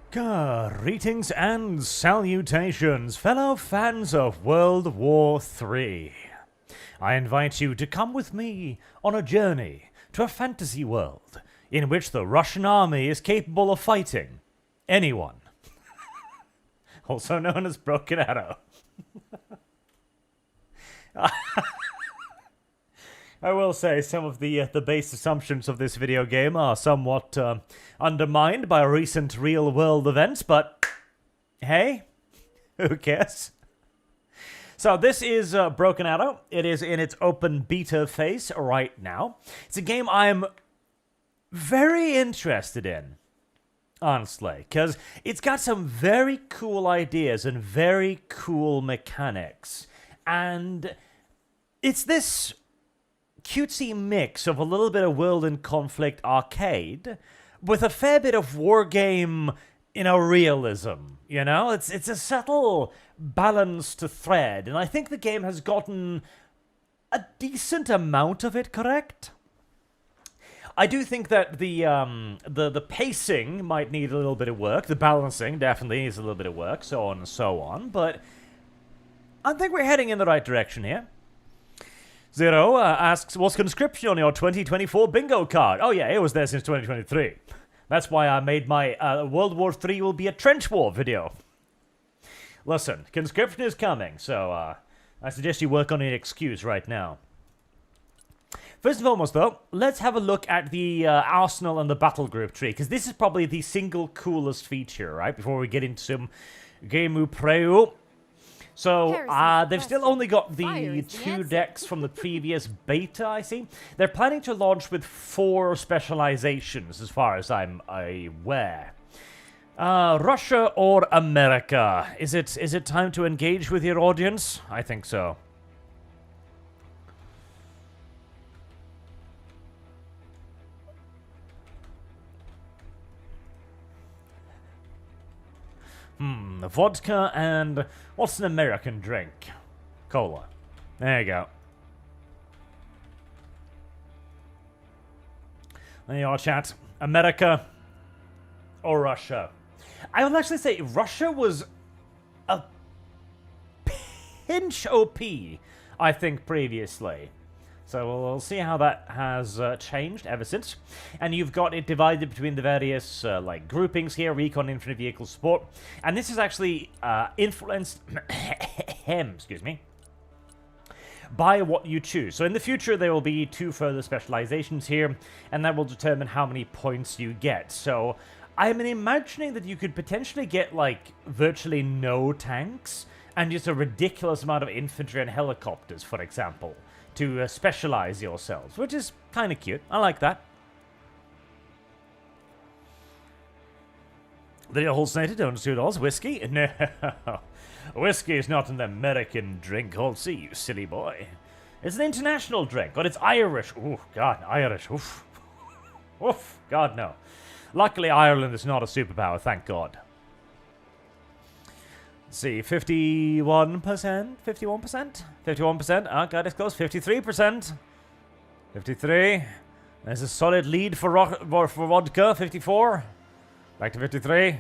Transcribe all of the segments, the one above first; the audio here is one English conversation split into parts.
Greetings and salutations, fellow fans of World War III. I invite you to come with me on a journey to a fantasy world in which the Russian army is capable of fighting anyone. Also known as Broken Arrow. I will say some of the base assumptions of this video game are somewhat undermined by recent real-world events, but hey, who cares? So this is Broken Arrow. It is in its open beta phase right now. It's a game I'm very interested in, honestly, because it's got some very cool ideas and very cool mechanics, and it's this cutesy mix of a little bit of World in Conflict arcade with a fair bit of Wargame, realism, you know? It's a subtle balance to thread, and I think the game has gotten a decent amount of it correct. I do think that the pacing might need a little bit of work, the balancing definitely needs a little bit of work, so on and so on, but I think we're heading in the right direction here. Zero asks, was conscription on your 2024 bingo card? Oh yeah, it was there since 2023. That's why I made my World War III will be a trench war video. Listen, conscription is coming, so I suggest you work on an excuse right now. First and foremost, though, let's have a look at the arsenal and the battle group tree, because this is probably the single coolest feature, right? Before we get into some game preu. So, they've still only got the two decks from the previous beta, I see. They're planning to launch with 4 specializations, as far as I'm aware. Russia or America? Is it time to engage with your audience? I think so. Vodka and what's an American drink? Cola. There you go. There you are, chat. America or Russia? I would actually say Russia was a pinch OP, I think, previously. So we'll see how that has changed ever since. And you've got it divided between the various groupings here, recon, infantry, vehicle, support. And this is actually influenced excuse me, by what you choose. So in the future there will be 2 further specializations here, and that will determine how many points you get. So I'm imagining that you could potentially get virtually no tanks and just a ridiculous amount of infantry and helicopters, for example, to specialize yourselves, which is kind of cute. I like that. The hallucinated $2. Whiskey? No. Whiskey is not an American drink. Hold, see, you silly boy. It's an international drink, but it's Irish. Ooh, God, Irish. Oof. Oof. God, no. Luckily, Ireland is not a superpower, thank God. Let's see, 51%? 51%? 51%? Oh, God, it's close. 53%. 53. There's a solid lead for vodka. 54. Back to 53.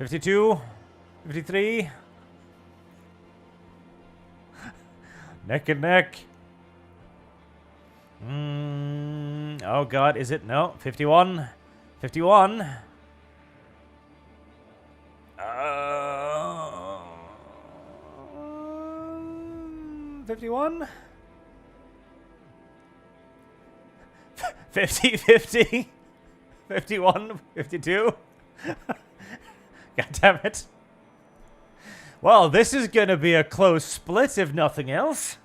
52. 53. Neck and neck. Oh, God, is it? No. 51. 51. 51? 50, 50, 51, 52. God damn it. Well, this is going to be a close split, if nothing else.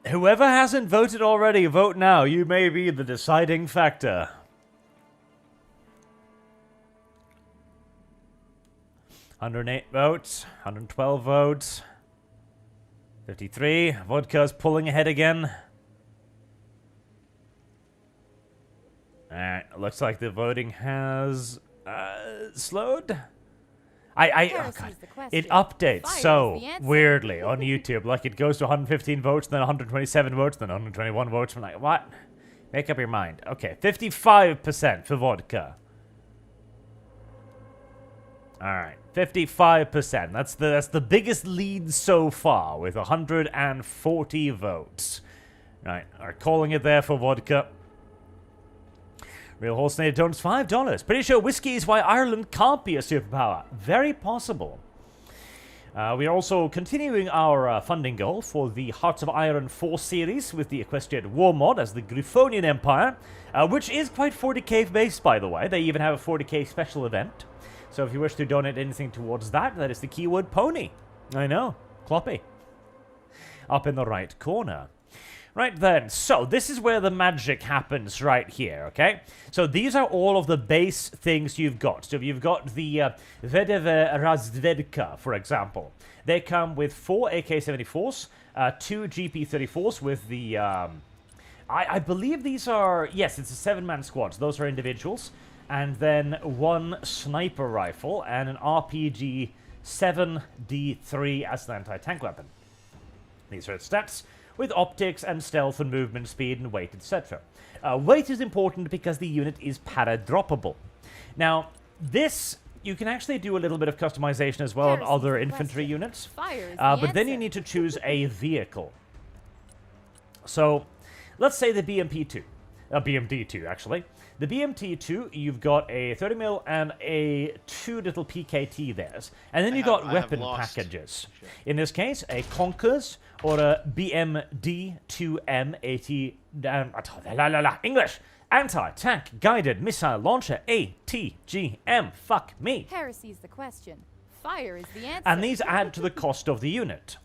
Whoever hasn't voted already, vote now. You may be the deciding factor. $108 votes, 112 votes, 53. Vodka's pulling ahead again. Alright, looks like the voting has slowed. Oh God. It updates so weirdly on YouTube. Like it goes to 115 votes, then 127 votes, then 121 votes. I'm like, what? Make up your mind. Okay, 55% for vodka. Alright, 55%. That's the biggest lead so far, with 140 votes. Right, are calling it there for vodka. Real Horse Native Tones, $5. Pretty sure whiskey is why Ireland can't be a superpower. Very possible. We are also continuing our funding goal for the Hearts of Iron 4 series with the Equestrian War mod as the Griffonian Empire, which is quite 40k based, by the way. They even have a 40k special event. So if you wish to donate anything towards that, that is the keyword pony. I know, Cloppy. Up in the right corner. Right then, so this is where the magic happens right here, okay? So these are all of the base things you've got. So you've got the Vedeve Razvedka, for example. They come with 4 AK-74s, 2 GP-34s with the... I believe these are... Yes, it's a 7-man squad, so those are individuals. And then 1 sniper rifle and an RPG 7D3 as an anti-tank weapon. These are its stats, with optics and stealth and movement speed and weight, etc. Weight is important because the unit is para-droppable. Now, this, you can actually do a little bit of customization as well on other infantry units, but then you need to choose a vehicle. So, let's say the BMP-2, BMD-2 actually. The BMT-2, you've got a 30mm and a 2 little PKT there. And then you've got weapon packages. Shit. In this case, a Conkers or a BMD-2M80... English! Anti-tank guided missile launcher ATGM. Fuck me. Heresy is the question. Fire is the answer. And these add to the cost of the unit.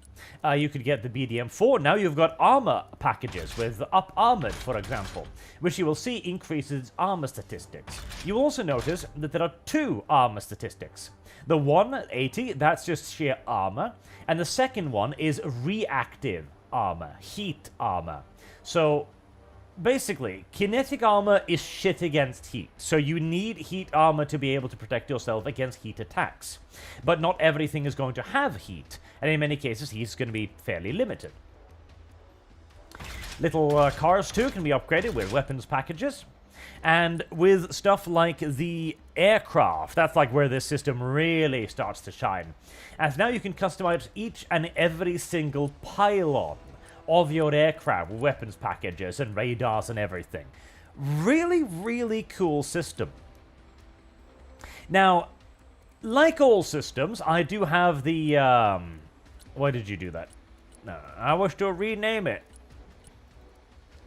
You could get the BDM-4. Now you've got armor packages with Up Armored, for example, which you will see increases armor statistics. You will also notice that there are 2 armor statistics. The one, 80, that's just sheer armor, and the second one is reactive armor, heat armor. So, basically, kinetic armor is shit against heat, so you need heat armor to be able to protect yourself against heat attacks. But not everything is going to have heat, and in many cases, heat's going to be fairly limited. Little cars, too, can be upgraded with weapons packages. And with stuff like the aircraft, that's like where this system really starts to shine. As now you can customize each and every single pylon of your aircraft with weapons packages and radars and everything. Really, really cool system. Now, like all systems, I do have the, why did you do that? No, I wish to rename it.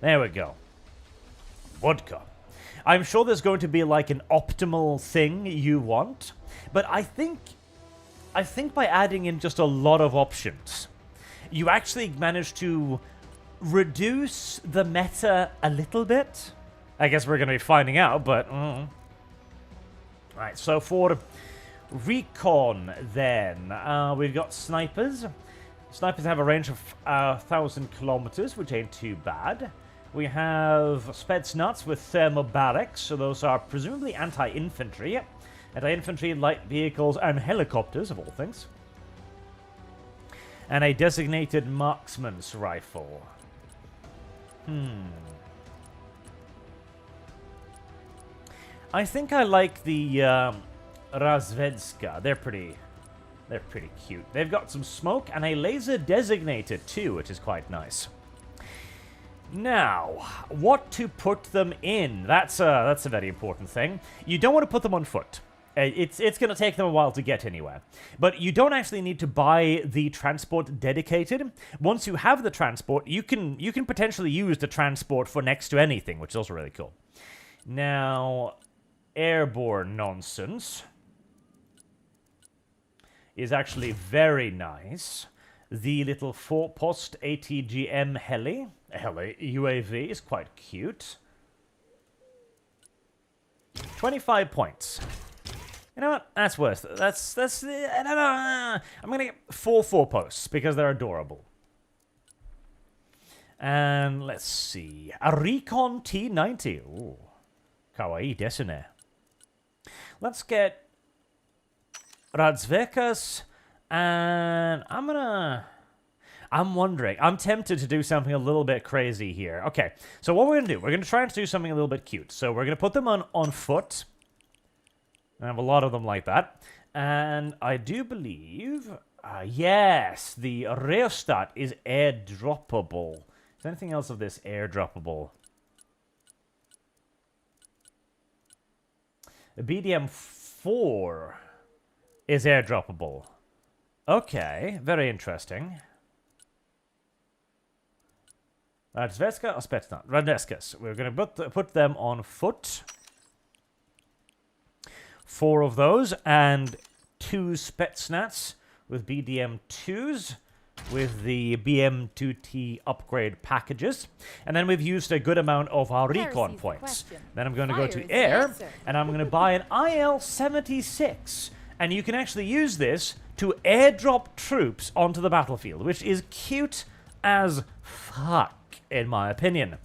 There we go. Vodka. I'm sure there's going to be like an optimal thing you want, but I think by adding in just a lot of options, you actually manage to reduce the meta a little bit. I guess we're going to be finding out, but... Right, so for recon, then, we've got snipers. Snipers have a range of 1,000 kilometers, which ain't too bad. We have Spetsnaz with thermobarics, so those are presumably anti-infantry. Anti-infantry, light vehicles, and helicopters, of all things. And a designated marksman's rifle. I think I like the Razvedska. They're pretty cute. They've got some smoke and a laser designated too, which is quite nice. Now, what to put them in? That's a very important thing. You don't want to put them on foot. It's going to take them a while to get anywhere. But you don't actually need to buy the transport dedicated. Once you have the transport, you can potentially use the transport for next to anything, which is also really cool. Now, airborne nonsense is actually very nice. The little 4-post ATGM heli UAV is quite cute. 25 points. You know what? That's worth it. That's I don't know. I'm gonna get 4 4-posts because they're adorable. And let's see. A Recon T90. Ooh. Kawaii desu ne. Let's get Razvekas, and I'm I'm wondering. I'm tempted to do something a little bit crazy here. Okay, so what we're going to do, we're going to try and do something a little bit cute. So we're going to put them on foot. I have a lot of them like that. And I do believe, yes, the rheostat is airdroppable. Is anything else of this airdroppable? The BDM-4 is airdroppable. Okay, very interesting. Radveska or Spetsnaz? Radveskas. We're going to put them on foot. 4 of those, and 2 Spetsnaz with BDM-2s with the BM-2T upgrade packages. And then we've used a good amount of our recon points. Then I'm going to go to air, and I'm going to buy an IL-76. And you can actually use this to airdrop troops onto the battlefield, which is cute as fuck, in my opinion.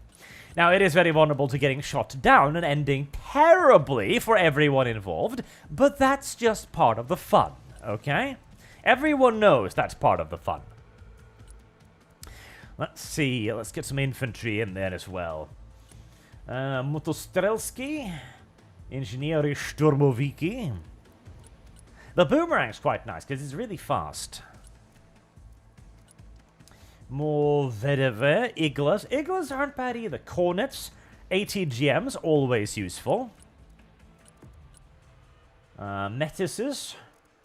Now, it is very vulnerable to getting shot down and ending terribly for everyone involved, but that's just part of the fun, okay? Everyone knows that's part of the fun. Let's see, let's get some infantry in there as well. Motostrelski, Inżyniery Szturmowiki. The boomerang's quite nice, because it's really fast. More Vedeve, Iglas. Iglas aren't bad either. Cornets, ATGMs, always useful. Metises,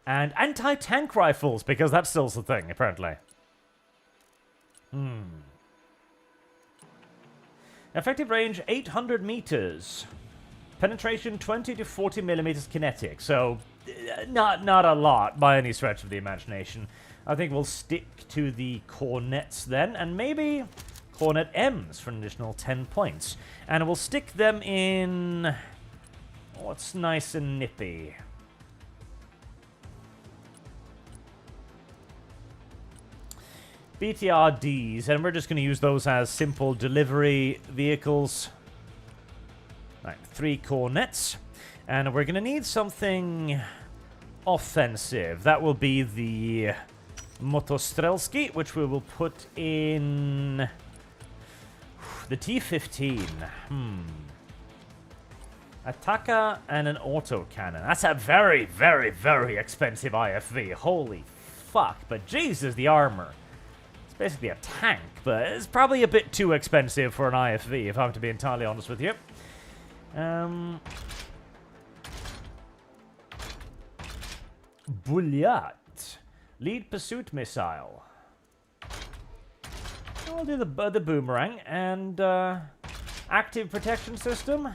and anti-tank rifles, because that's still the thing, apparently. Effective range, 800 meters. Penetration, 20 to 40 millimeters kinetic. So, not a lot by any stretch of the imagination. I think we'll stick to the cornets then, and maybe cornet M's for an additional 10 points. And we'll stick them in what's nice and nippy. BTRDs, and we're just going to use those as simple delivery vehicles. Right, 3 cornets. And we're going to need something offensive. That will be the Motostrelski, which we will put in the T-15. Attacca and an autocannon. That's a very, very, very expensive IFV. Holy fuck. But Jesus, the armor. It's basically a tank, but it's probably a bit too expensive for an IFV, if I'm to be entirely honest with you. Bulliat. Lead pursuit missile. I'll do the boomerang. And active protection system.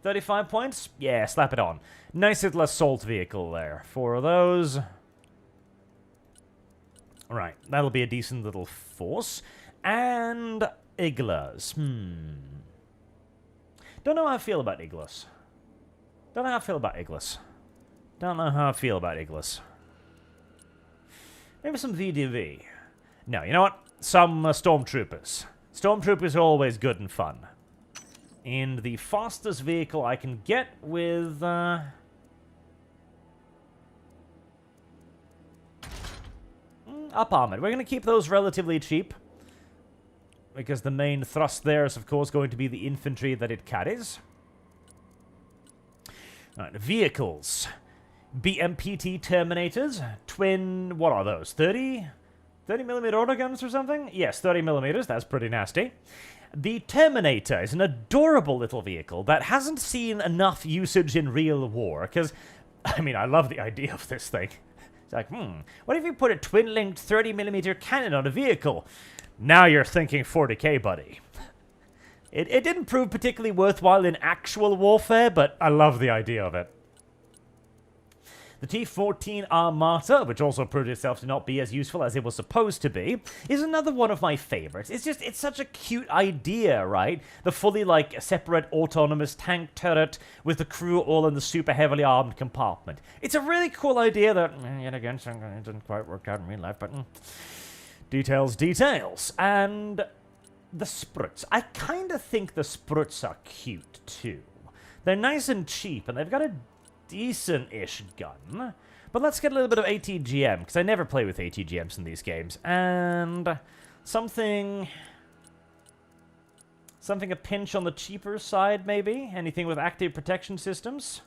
35 points. Yeah, slap it on. Nice little assault vehicle there. 4 of those. Right, that'll be a decent little force. And Iglas. Don't know how I feel about Iglas. Don't know how I feel about Iglas. Don't know how I feel about Iglas. Maybe some VDV. No, you know what? Some Stormtroopers. Stormtroopers are always good and fun. And the fastest vehicle I can get with... up armored. We're going to keep those relatively cheap. Because the main thrust there is, of course, going to be the infantry that it carries. Alright, vehicles. BMPT Terminators. Twin... what are those? 30 millimeter autoguns or something? Yes, 30 millimeters. That's pretty nasty. The Terminator is an adorable little vehicle that hasn't seen enough usage in real war. Because, I mean, I love the idea of this thing. It's like, what if you put a twin-linked 30mm cannon on a vehicle? Now you're thinking 40k, buddy. It didn't prove particularly worthwhile in actual warfare, but I love the idea of it. The T-14 Armata, which also proved itself to not be as useful as it was supposed to be, is another one of my favorites. It's such a cute idea, right? The fully, like, separate autonomous tank turret with the crew all in the super heavily armed compartment. It's a really cool idea that, yet again, it didn't quite work out in real life, but details. And the Spruts. I kind of think the Spruts are cute, too. They're nice and cheap, and they've got a decent-ish gun, But let's get a little bit of ATGM, because I never play with ATGMs in these games. And something a pinch on the cheaper side, maybe? Anything with active protection systems?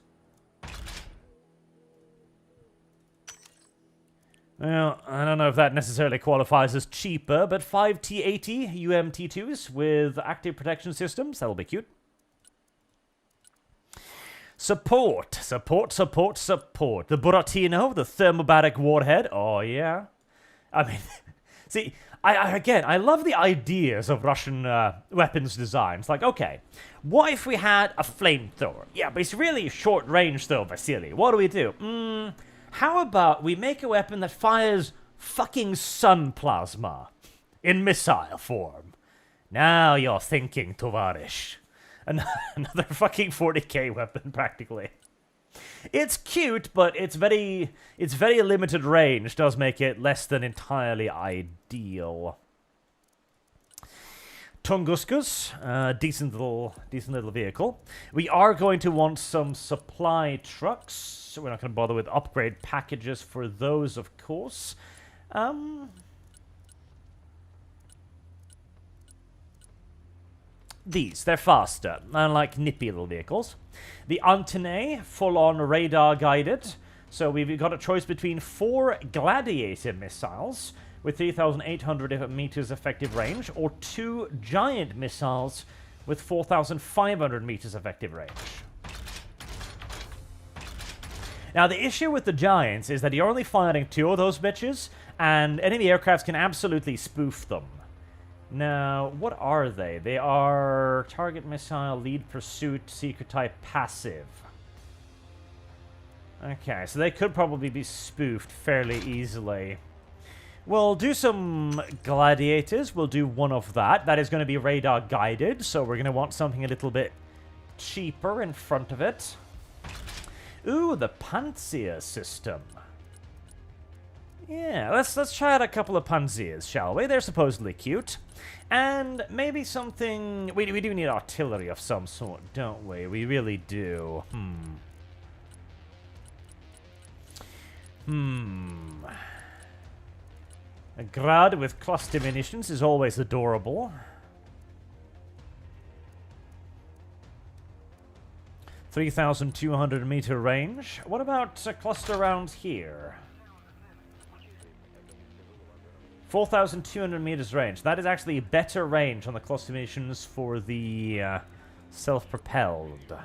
Well, I don't know if that necessarily qualifies as cheaper, but 5T80 UMT2s with active protection systems, that'll be cute. Support. The Buratino, the thermobaric warhead. Oh, yeah. I mean, see, I love the ideas of Russian weapons designs. Like, okay, what if we had a flamethrower? Yeah, but it's really short range, though, Vasily. What do we do? How about we make a weapon that fires fucking sun plasma in missile form? Now you're thinking, Tovarish. Another fucking 40k weapon, practically. It's cute, but its very limited range does make it less than entirely ideal. Tunguskus, decent little vehicle. We are going to want some supply trucks, so we're not going to bother with upgrade packages for those, of course. They're faster, unlike nippy little vehicles. The Antenne, full-on radar-guided. So we've got a choice between 4 Gladiator missiles with 3,800 meters effective range, or 2 giant missiles with 4,500 meters effective range. Now, the issue with the giants is that you're only firing 2 of those bitches, and enemy aircrafts can absolutely spoof them. Now, what are they? They are target missile, lead pursuit, secret type, passive. Okay, so they could probably be spoofed fairly easily. We'll do some gladiators. We'll do one of that. That is going to be radar guided, so we're going to want something a little bit cheaper in front of it. Ooh, the Panzer system. Yeah, let's try out a couple of Panzers, shall we? They're supposedly cute. And maybe something... We do need artillery of some sort, don't we? We really do. A Grad with cluster munitions is always adorable. 3,200 meter range. What about a cluster rounds here? 4,200 meters range. That is actually better range on the cluster munitions for the self-propelled.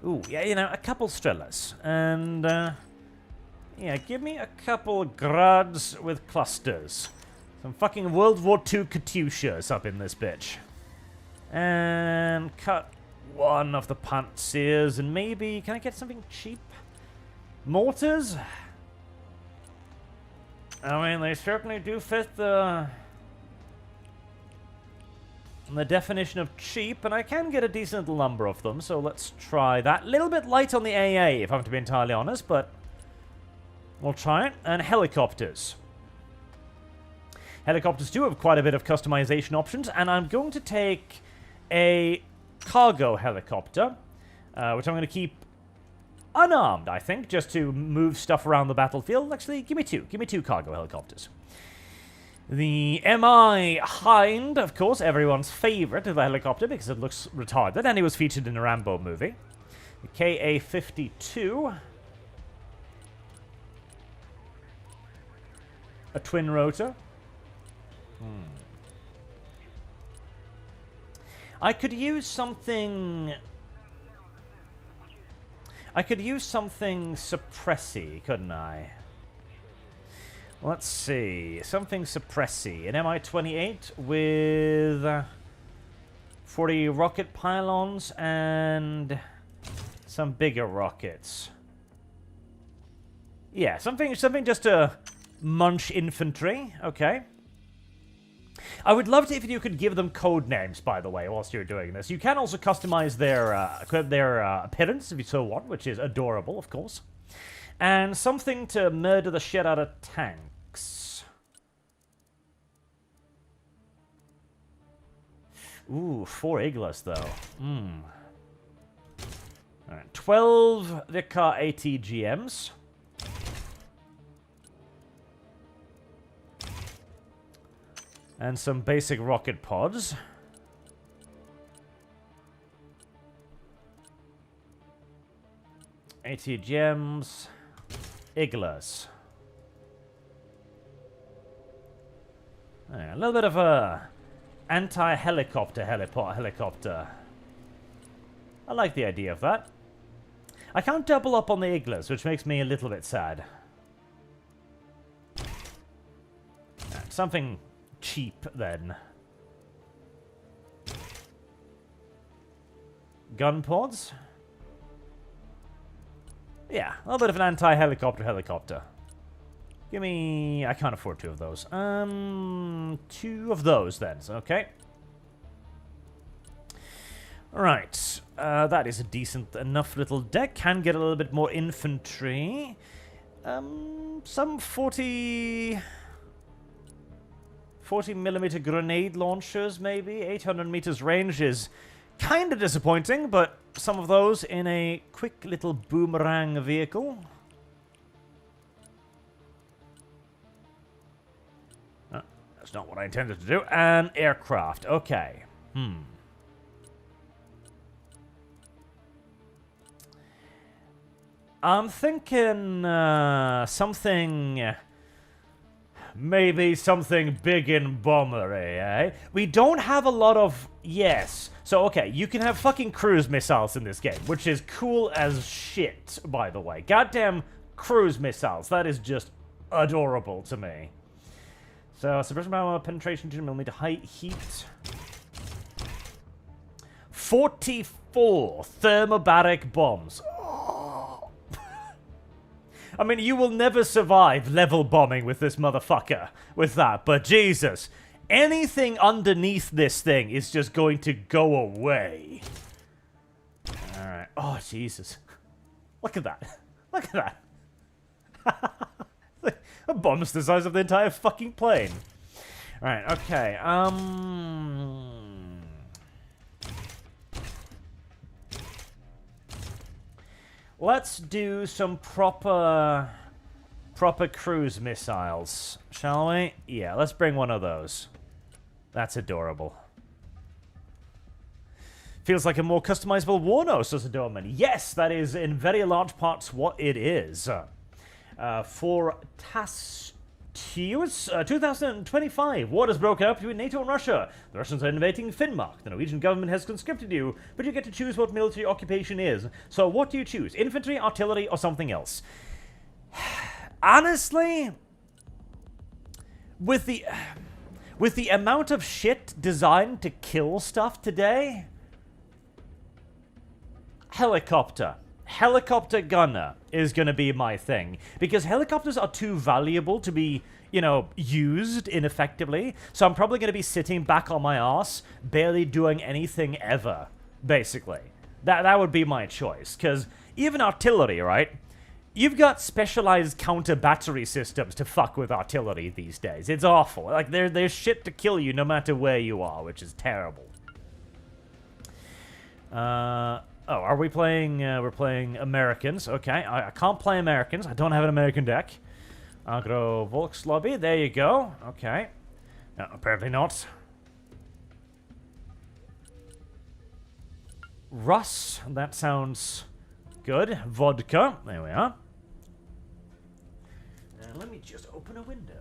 Ooh, yeah, you know, a couple Strellas. And, yeah, give me a couple Grads with clusters. Some fucking World War II Katyushas up in this bitch. And cut one of the Panzers, and maybe... Can I get something cheap? Mortars? I mean, they certainly do fit the definition of cheap, and I can get a decent number of them, so let's try that. A little bit light on the AA, if I'm to be entirely honest, but we'll try it. And helicopters. Helicopters do have quite a bit of customization options, and I'm going to take a cargo helicopter, which I'm going to keep unarmed, I think, just to move stuff around the battlefield. Actually, give me two cargo helicopters. The MI Hind, of course, everyone's favorite of the helicopter because it looks retarded, and it was featured in a Rambo movie. The KA-52. A twin rotor. I could use something suppressy, couldn't I? Let's see. Something suppressy. An Mi-28 with 40 rocket pylons and some bigger rockets. Yeah, something just to munch infantry. Okay. I would love it if you could give them code names, by the way, whilst you're doing this. You can also customize their appearance, if you so want, which is adorable, of course. And something to murder the shit out of tanks. Ooh, 4 Iglas, though. Alright, 12 Vicar ATGMs. And some basic rocket pods. ATGMs. Iglas. A little bit of a anti-helicopter helicopter. I like the idea of that. I can't double up on the Iglas, which makes me a little bit sad. Something cheap, then. Gun pods? Yeah, a little bit of an anti-helicopter. Give me... I can't afford 2 of those. 2 of those, then. Okay. Right. That is a decent enough little deck. Can get a little bit more infantry. Some 40 millimeter grenade launchers, maybe. 800 meters range is kind of disappointing, but some of those in a quick little boomerang vehicle. That's not what I intended to do. An aircraft. Okay. I'm thinking something... Maybe something big and bombery, eh? We don't have a lot of... Yes. So, okay, you can have fucking cruise missiles in this game, which is cool as shit, by the way. Goddamn cruise missiles. That is just adorable to me. So, suppression power, penetration, 2mm height, heat. 44 thermobaric bombs. I mean, you will never survive level bombing with this motherfucker with that, but Jesus, anything underneath this thing is just going to go away. Alright. Oh, Jesus. Look at that. Look at that. A bomb's the size of the entire fucking plane. Alright, okay. Let's do some proper cruise missiles, shall we? Yeah, let's bring one of those. That's adorable. Feels like a more customizable Warnos as a domain. Yes, that is in very large parts what it is. For Tastius, 2025, war has broken up between NATO and Russia. The Russians are invading Finnmark. The Norwegian government has conscripted you, but you get to choose what military occupation is. So what do you choose? Infantry, artillery, or something else? Honestly, with the amount of shit designed to kill stuff today, helicopter. Helicopter gunner is going to be my thing. Because helicopters are too valuable to be, you know, used ineffectively. So I'm probably going to be sitting back on my ass, barely doing anything ever, basically. That would be my choice. Because even artillery, right? You've got specialized counter-battery systems to fuck with artillery these days. It's awful. Like, there's shit to kill you no matter where you are, which is terrible. Oh, are we playing, we're playing Americans. Okay, I can't play Americans. I don't have an American deck. Agro Volks Lobby, there you go. Okay. No, apparently not. Russ, that sounds good. Vodka, there we are. Let me just open a window.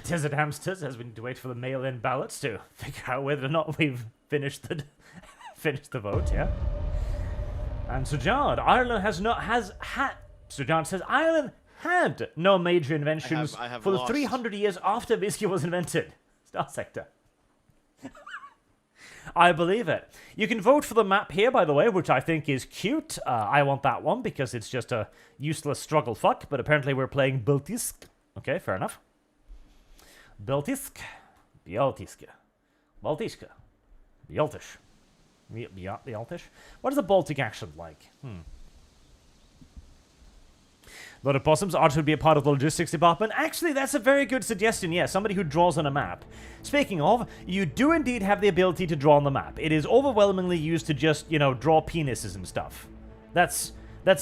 Desert Hamsters, as we need to wait for the mail-in ballots to figure out whether or not we've finished the vote, yeah. And Sujard, Ireland Sujard says Ireland had no major inventions for the 300 years after whiskey was invented. Star Sector. I believe it. You can vote for the map here, by the way, which I think is cute. I want that one because it's just a useless struggle fuck, but apparently we're playing Baltisk. Okay, fair enough. Baltisk. Baltisk. Baltiska. Baltish. Baltish? What is the Baltic accent like? lot of possums. Arch would be a part of the logistics department. Actually, that's a very good suggestion. Yeah, somebody who draws on a map. Speaking of, you do indeed have the ability to draw on the map. It is overwhelmingly used to just, you know, draw penises and stuff. That's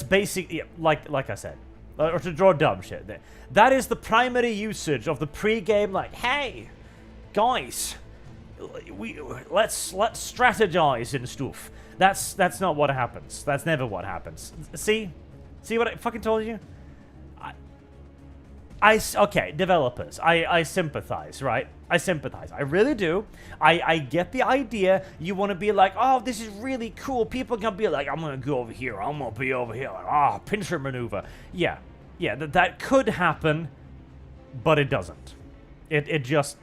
basically, like I said, or to draw dumb shit. That is the primary usage of the pre-game, like, hey, guys, let's strategize and stuff. That's not what happens. That's never what happens. See what I fucking told you? Okay, developers, I sympathize, right? I sympathize. I really do. I get the idea. You want to be like, oh, this is really cool. People can be like, I'm going to go over here. I'm going to be over here. Like, pincer maneuver. Yeah, that could happen, but it doesn't. It just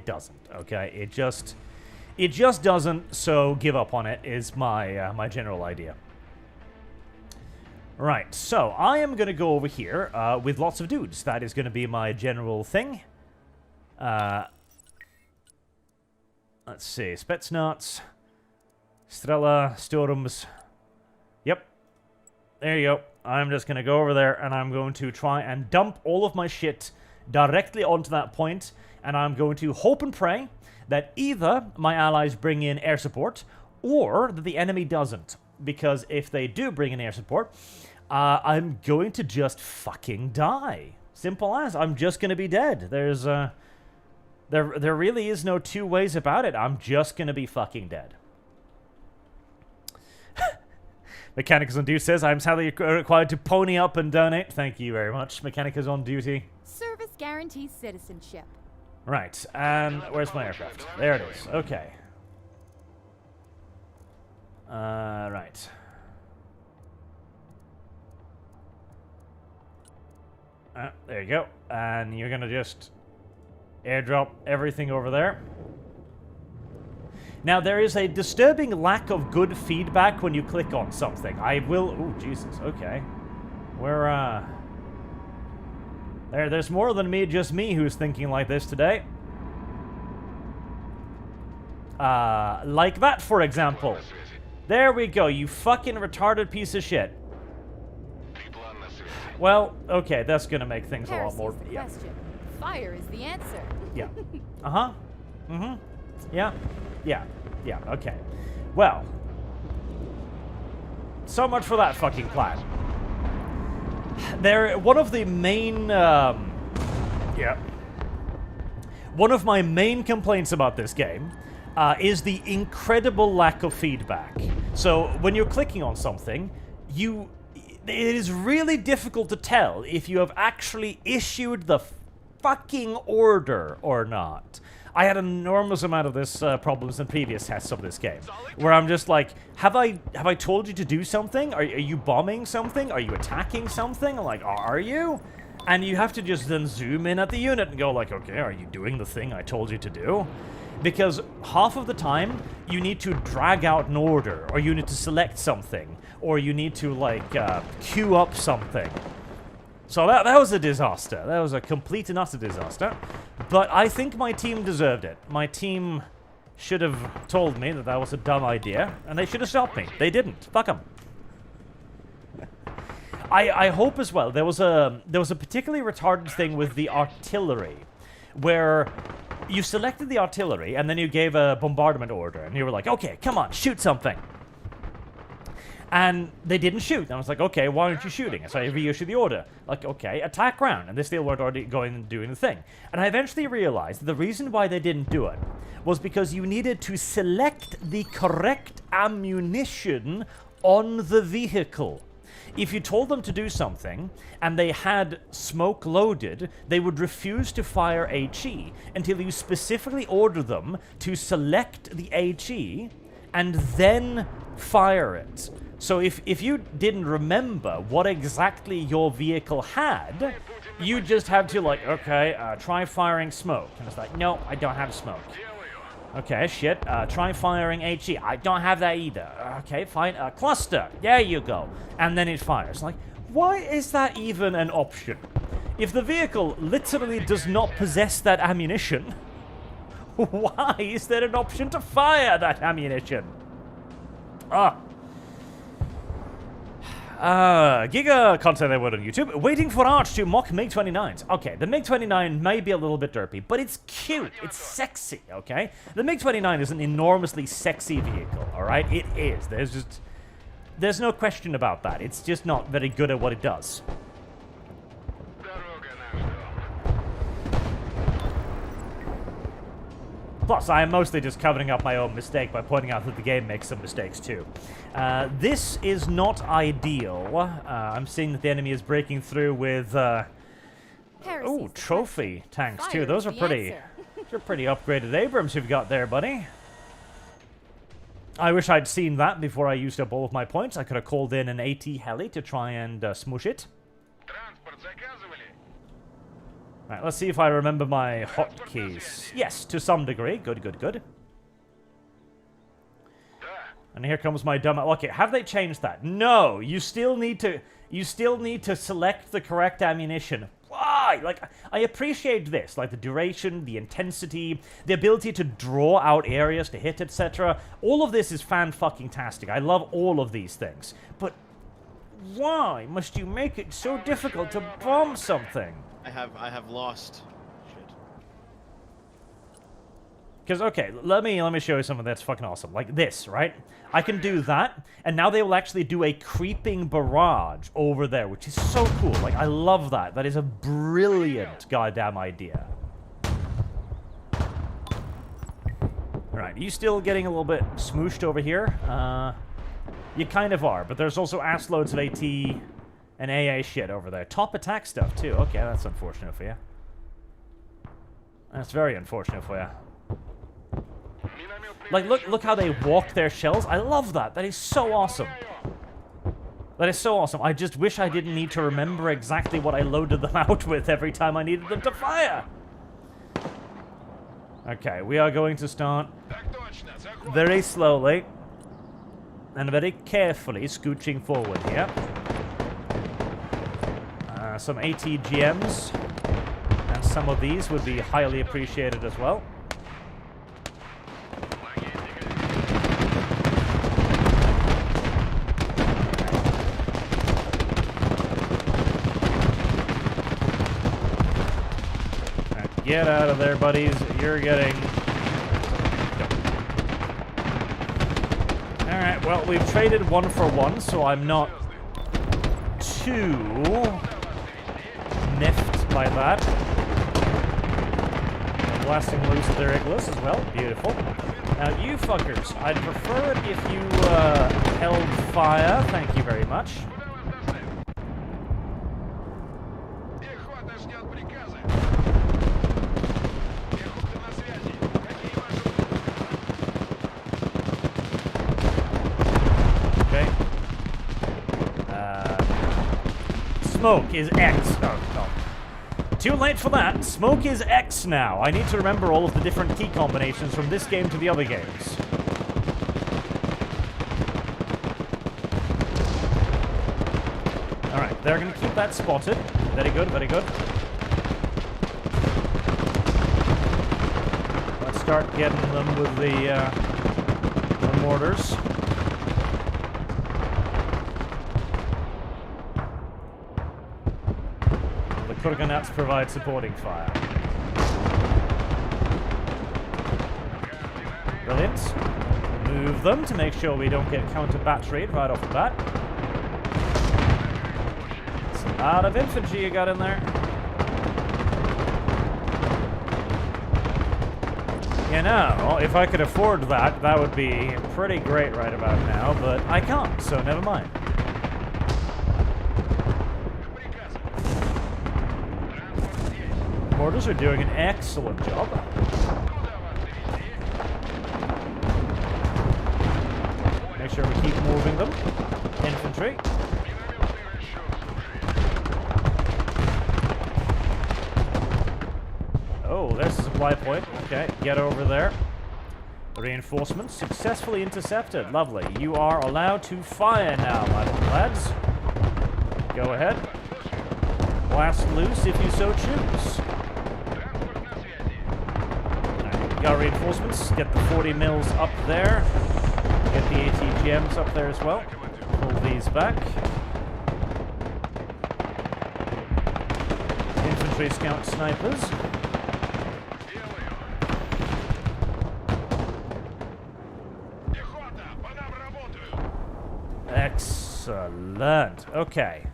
doesn't, okay? It just doesn't, so give up on it is my, my general idea. Right, so I am going to go over here with lots of dudes. That is going to be my general thing. Let's see, Spetsnaz, Strela, Storms. Yep, there you go. I'm just going to go over there and I'm going to try and dump all of my shit directly onto that point, and I'm going to hope and pray that either my allies bring in air support or that the enemy doesn't. Because if they do bring in air support, I'm going to just fucking die. Simple as. I'm just going to be dead. There's, there really is no two ways about it. I'm just going to be fucking dead. Mechanicus on duty says, I'm sadly required to pony up and donate. Thank you very much. Mechanicus on duty. Service guarantees citizenship. Right, and where's my aircraft? There it is. Okay. Right. There you go. And you're gonna just airdrop everything over there. Now, there is a disturbing lack of good feedback when you click on something. I will... Oh, Jesus, okay. We're, There's more than just me who's thinking like this today. Like that, for example. There we go, you fucking retarded piece of shit. Well, okay, that's gonna make things a lot more... Yeah. Fire is the answer. Yeah. Uh-huh. Mm-hmm. Yeah. Yeah. Yeah, okay. Well. So much for that fucking plan. One of the main, yeah. One of my main complaints about this game is the incredible lack of feedback. So, when you're clicking on something, it is really difficult to tell if you have actually issued the fucking order or not. I had an enormous amount of this problems in previous tests of this game, where I'm just like, have I told you to do something? Are you bombing something? Are you attacking something? I'm like, are you? And you have to just then zoom in at the unit and go like, okay, are you doing the thing I told you to do? Because half of the time, you need to drag out an order, or you need to select something, or you need to, like, queue up something. So that was a disaster. That was a complete and utter disaster. But I think my team deserved it. My team should have told me that was a dumb idea, and they should have stopped me. They didn't. Fuck them. I hope as well. There was a particularly retarded thing with the artillery, where you selected the artillery, and then you gave a bombardment order, and you were like, okay, come on, shoot something. And they didn't shoot. And I was like, okay, why aren't you shooting? So I reissued the order. Like, okay, attack ground. And they still weren't already going and doing the thing. And I eventually realized that the reason why they didn't do it was because you needed to select the correct ammunition on the vehicle. If you told them to do something, and they had smoke loaded, they would refuse to fire HE until you specifically order them to select the HE and then fire it. So if you didn't remember what exactly your vehicle had, you just have to like, okay, try firing smoke. And it's like, no, I don't have smoke. Okay, shit, try firing HE. I don't have that either. Okay, fine, cluster. There you go. And then it fires. Like, why is that even an option? If the vehicle literally does not possess that ammunition, why is there an option to fire that ammunition? Giga content I wrote on YouTube. Waiting for Arch to mock MiG-29s. Okay, the MiG-29 may be a little bit derpy, but it's cute. It's sexy, okay? The MiG-29 is an enormously sexy vehicle, alright? It is. There's no question about that. It's just not very good at what it does. Plus, I am mostly just covering up my own mistake by pointing out that the game makes some mistakes too. This is not ideal. I'm seeing that the enemy is breaking through with, trophy tanks too. Those are pretty upgraded Abrams you've got there, buddy. I wish I'd seen that before I used up all of my points. I could have called in an AT heli to try and smoosh it. Right, let's see if I remember my hotkeys. Yes, to some degree. Good, good, good. And here comes my dumb... Okay, have they changed that? No, you still need to select the correct ammunition. Why? Like, I appreciate this, like the duration, the intensity, the ability to draw out areas to hit, etc. All of this is fan-fucking-tastic. I love all of these things. But why must you make it so difficult to bomb something? I have lost. Shit. Because, okay, let me show you something that's fucking awesome. Like this, right? I can do that, and now they will actually do a creeping barrage over there, which is so cool. Like, I love that. That is a brilliant goddamn idea. Alright, you still getting a little bit smooshed over here? You kind of are, but there's also ass loads of AT and AA shit over there. Top attack stuff, too. Okay, that's unfortunate for you. That's very unfortunate for you. Like, look how they walk their shells. I love that. That is so awesome. That is so awesome. I just wish I didn't need to remember exactly what I loaded them out with every time I needed them to fire. Okay, we are going to start very slowly and very carefully scooching forward here. Some ATGMs and some of these would be highly appreciated as well. Right, get out of there, buddies. You're getting... Alright, well, we've traded 1 for 1, so I'm not too... miffed by that. Blasting loose their igloos as well. Beautiful. Now, you fuckers, I'd prefer it if you held fire. Thank you very much. Okay. Smoke is X. Oh, no. Too late for that. Smoke is X now. I need to remember all of the different key combinations from this game to the other games. Alright, they're going to keep that spotted. Very good, very good. Let's start getting them with the mortars. Kurganats provide supporting fire. Brilliant. Move them to make sure we don't get counter-batteried right off the bat. It's a lot of infantry you got in there. You know, if I could afford that, that would be pretty great right about now, but I can't, so never mind. Mortars are doing an excellent job. Make sure we keep moving them. Infantry. Oh, there's a supply point. Okay, get over there. The reinforcements successfully intercepted. Lovely. You are allowed to fire now, my little lads. Go ahead. Blast loose if you so choose. Got reinforcements. Get the 40 mils up there. Get the ATGMs up there as well. Pull these back. infantry scout snipers. Excellent. Okay.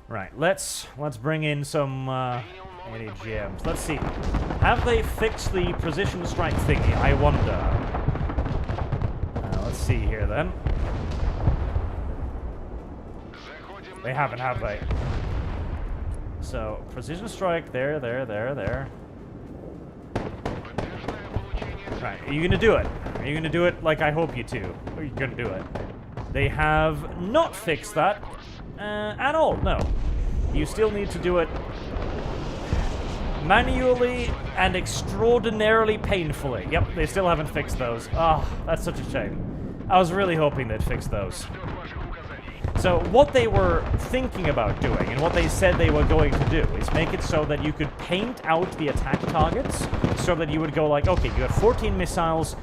Right, let's bring in some AGMs. Let's see. Have they fixed the precision strike thingy? I wonder. Let's see here then. They haven't, have they? So, precision strike, there. Right, are you gonna do it? Are you gonna do it like I hope you to? Or are you gonna do it? They have not fixed that at all, no. You still need to do it manually and extraordinarily painfully. Yep, they still haven't fixed those. Oh, that's such a shame. I was really hoping they'd fix those. So what they were thinking about doing, and what they said they were going to do, is make it so that you could paint out the attack targets, so that you would go like, okay, you have 14 missiles,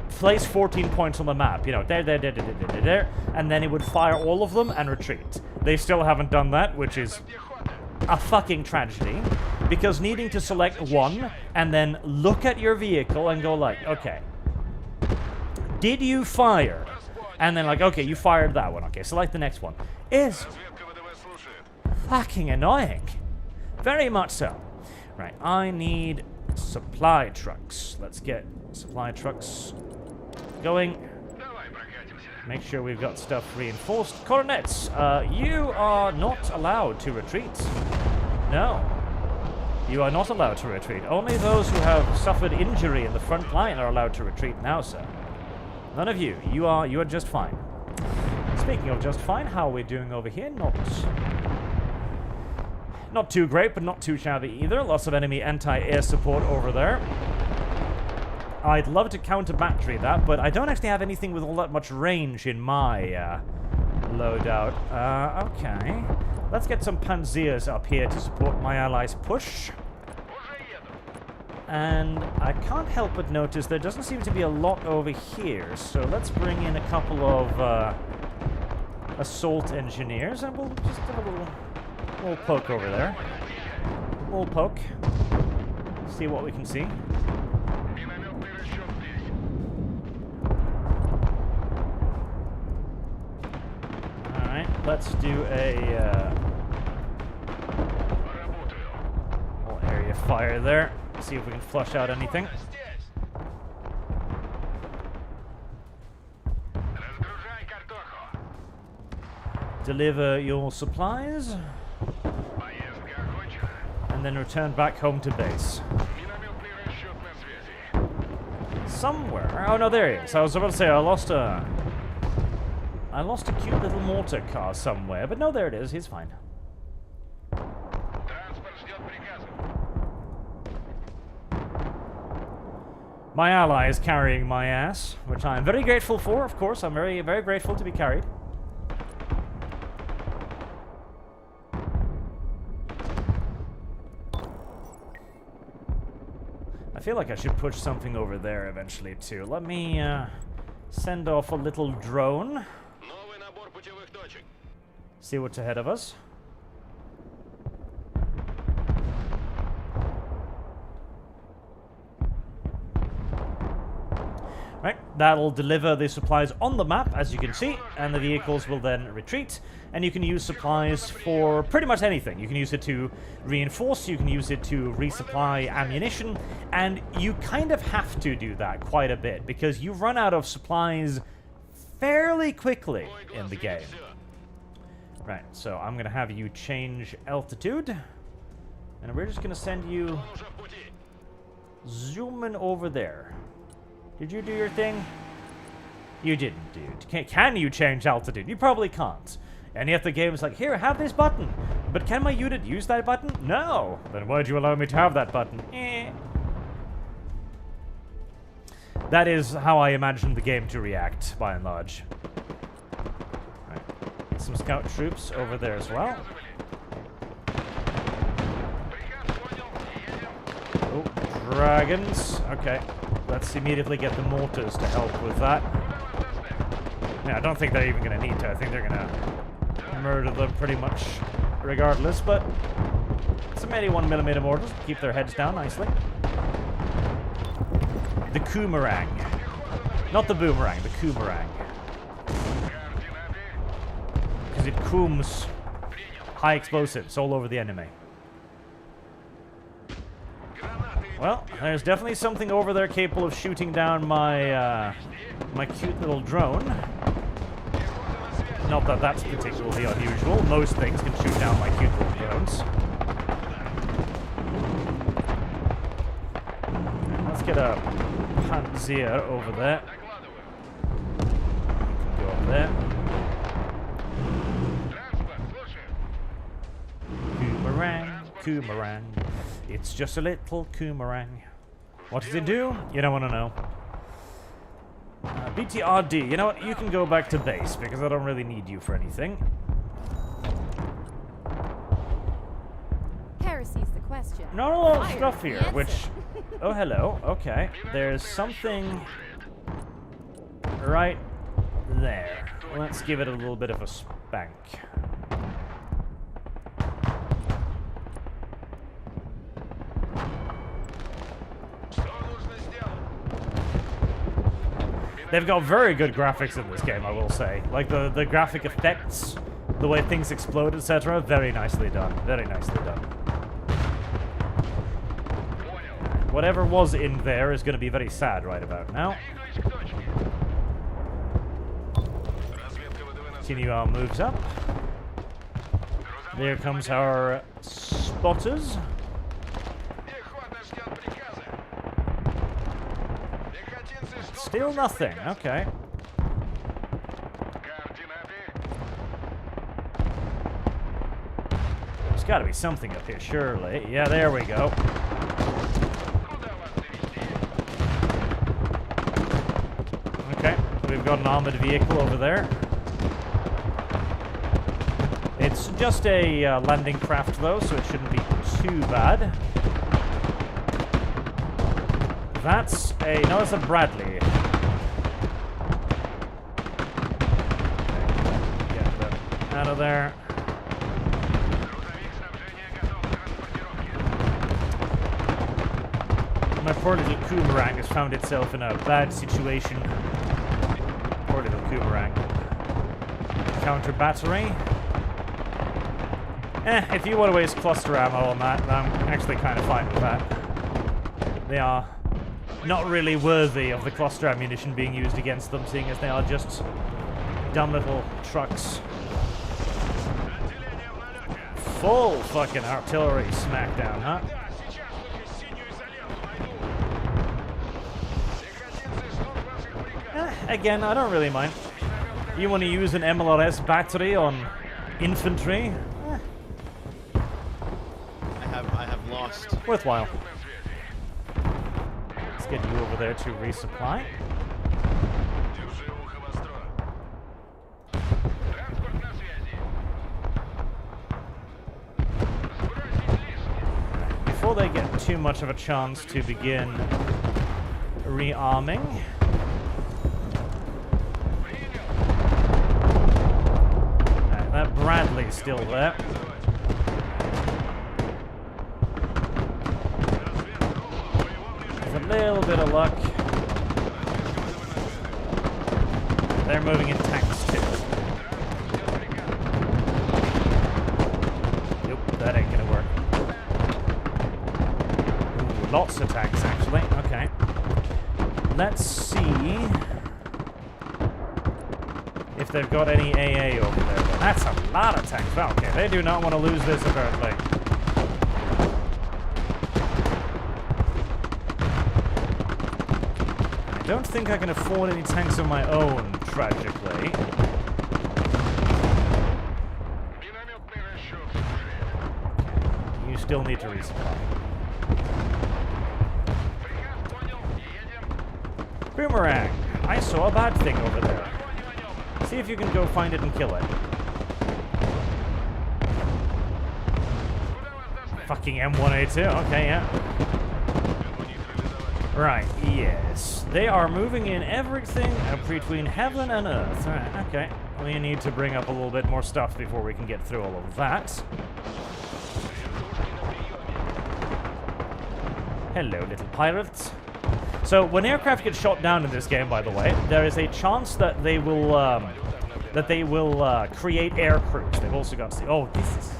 place 14 points on the map, you know, there, and then it would fire all of them and retreat. They still haven't done that, which is a fucking tragedy, because needing to select one, and then look at your vehicle and go like, okay, did you fire? And then like, okay, you fired that one. Okay, select the next one. Is fucking annoying. Very much so. Right, I need supply trucks. Let's get supply trucks going. Make sure we've got stuff reinforced. Coronets, you are not allowed to retreat. No. You are not allowed to retreat. Only those who have suffered injury in the front line are allowed to retreat now, sir. None of you. You are just fine. Speaking of just fine, how are we doing over here? Not too great, but not too shabby either. Lots of enemy anti-air support over there. I'd love to counter-battery that, but I don't actually have anything with all that much range in my loadout. Okay. Let's get some Panzers up here to support my allies' push. And I can't help but notice there doesn't seem to be a lot over here, so let's bring in a couple of assault engineers, and we'll just have a little poke over there. A little poke. See what we can see. Alright, let's do a little area fire there. See if we can flush out anything. Deliver your supplies. And then return back home to base. Somewhere. Oh no, there he is. I was about to say I lost a cute little mortar car somewhere, but no, there it is. He's fine. My ally is carrying my ass, which I am very grateful for, of course. I'm very, very grateful to be carried. I feel like I should push something over there eventually, too. Let me send off a little drone. See what's ahead of us. Right, that'll deliver the supplies on the map, as you can see, and the vehicles will then retreat, and you can use supplies for pretty much anything. You can use it to reinforce, you can use it to resupply ammunition, and you kind of have to do that quite a bit, because you run out of supplies fairly quickly in the game. Right, so I'm going to have you change altitude, and we're just going to send you zooming over there. Did you do your thing? You didn't, dude. Can you change altitude? You probably can't. And yet the game is like, here, have this button. But can my unit use that button? No. Then why'd you allow me to have that button? That is how I imagine the game to react, by and large. Right. Some scout troops over there as well. Oh, dragons. Okay. Let's immediately get the mortars to help with that. Yeah, I don't think they're even going to need to. I think they're going to murder them pretty much regardless, but Some 81mm mortars keep their heads down nicely. The Coomerang. Not the boomerang, the Coomerang. Because it cooms high explosives all over the enemy. Well, there's definitely something over there capable of shooting down my my cute little drone. Not that that's particularly unusual. Most things can shoot down my cute little drones. Let's get a Panzer over there. You can go over there. Coomerang, Coomerang. It's just a little Coomerang. What does it do? You don't want to know. BTRD, you know what? You can go back to base, because I don't really need you for anything. Heresy's the question. Not a lot of Fire stuff is the here, answer. which... Oh, hello. Okay. There's something... right there. Let's give it a little bit of a spank. They've got very good graphics in this game, I will say. Like, the graphic effects, the way things explode, etc. Very nicely done. Very nicely done. Whatever was in there is going to be very sad right about now. Continue our moves up. There comes our spotters. Still nothing, okay. There's got to be something up here, surely. Yeah, there we go. Okay, we've got an armored vehicle over there. It's just a landing craft, though, so it shouldn't be too bad. That's a... no, it's a Bradley. Get them out of there. My poor little Coomerang has found itself in a bad situation. Poor little Coomerang. Counter battery. If you want to waste cluster ammo on that, I'm actually kind of fine with that. They are not really worthy of the cluster ammunition being used against them, seeing as they are just dumb little trucks. Full fucking artillery smackdown, huh? Again, I don't really mind. You want to use an MLRS battery on infantry? I have lost. Worthwhile. Let's get you over there to resupply. Before they get too much of a chance to begin rearming. Right, that Bradley's still there. A little bit of luck. They're moving in tanks too. Nope, that ain't gonna work. Ooh, lots of tanks actually. Okay. Let's see if they've got any AA over there. That's a lot of tanks. Well, okay, they do not want to lose this apparently. I don't think I can afford any tanks of my own, tragically. You still need to resupply. Boomerang! I saw a bad thing over there. See if you can go find it and kill it. Fucking M1A2, okay, yeah. Right, yes. They are moving in everything between heaven and earth. Right, okay. We need to bring up a little bit more stuff before we can get through all of that. Hello, little pirates. So, when aircraft get shot down in this game, by the way, there is a chance that they will create air crews. They've also got... Oh, this is...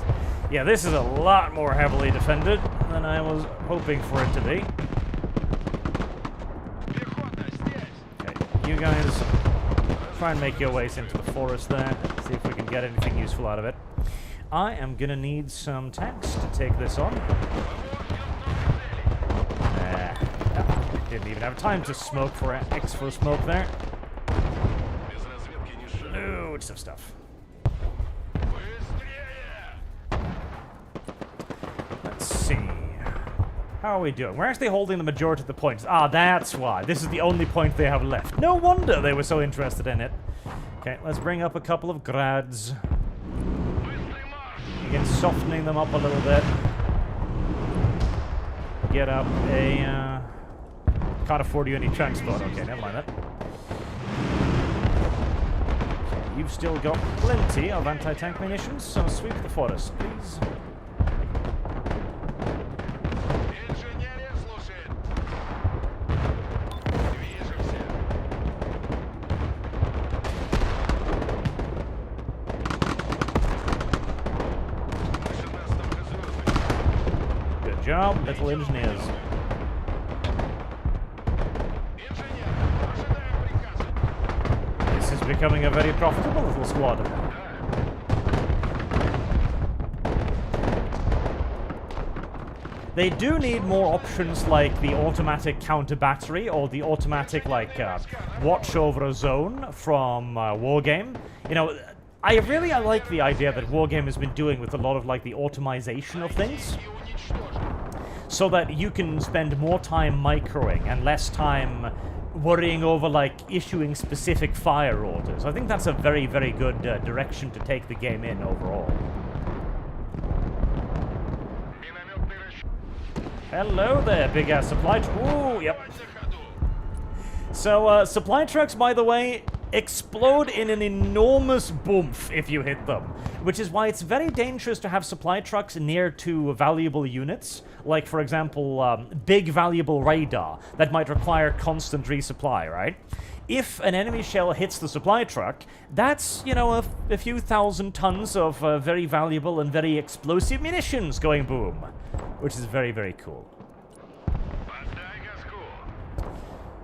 Yeah, this is a lot more heavily defended than I was hoping for it to be. Okay, you guys try and make your ways into the forest there. See if we can get anything useful out of it. I am gonna need some tanks to take this on. Didn't even have time to smoke for extra smoke there. Loads of stuff. Let's see. How are we doing? We're actually holding the majority of the points. Ah, that's why. This is the only point they have left. No wonder they were so interested in it. Okay, let's bring up a couple of grads. Again, softening them up a little bit. Get up a... Can't afford you any transport. Okay, never mind that. Okay, you've still got plenty of anti-tank munitions, so sweep the forest, please. Good job, little engineers. Becoming a very profitable little squad. They do need more options like the automatic counter battery or the automatic watch over a zone from Wargame. You know, I like the idea that Wargame has been doing with a lot of like the automation of things, so that you can spend more time microing and less time worrying over, like, issuing specific fire orders. I think that's a very, very good direction to take the game in overall. Hello there, big-ass supply truck. Ooh, yep. So, supply trucks, by the way, explode in an enormous boomph if you hit them, which is why it's very dangerous to have supply trucks near to valuable units, like, for example, big valuable radar that might require constant resupply, right? If an enemy shell hits the supply truck, that's, you know, a few thousand tons of very valuable and very explosive munitions going boom, which is very, very cool.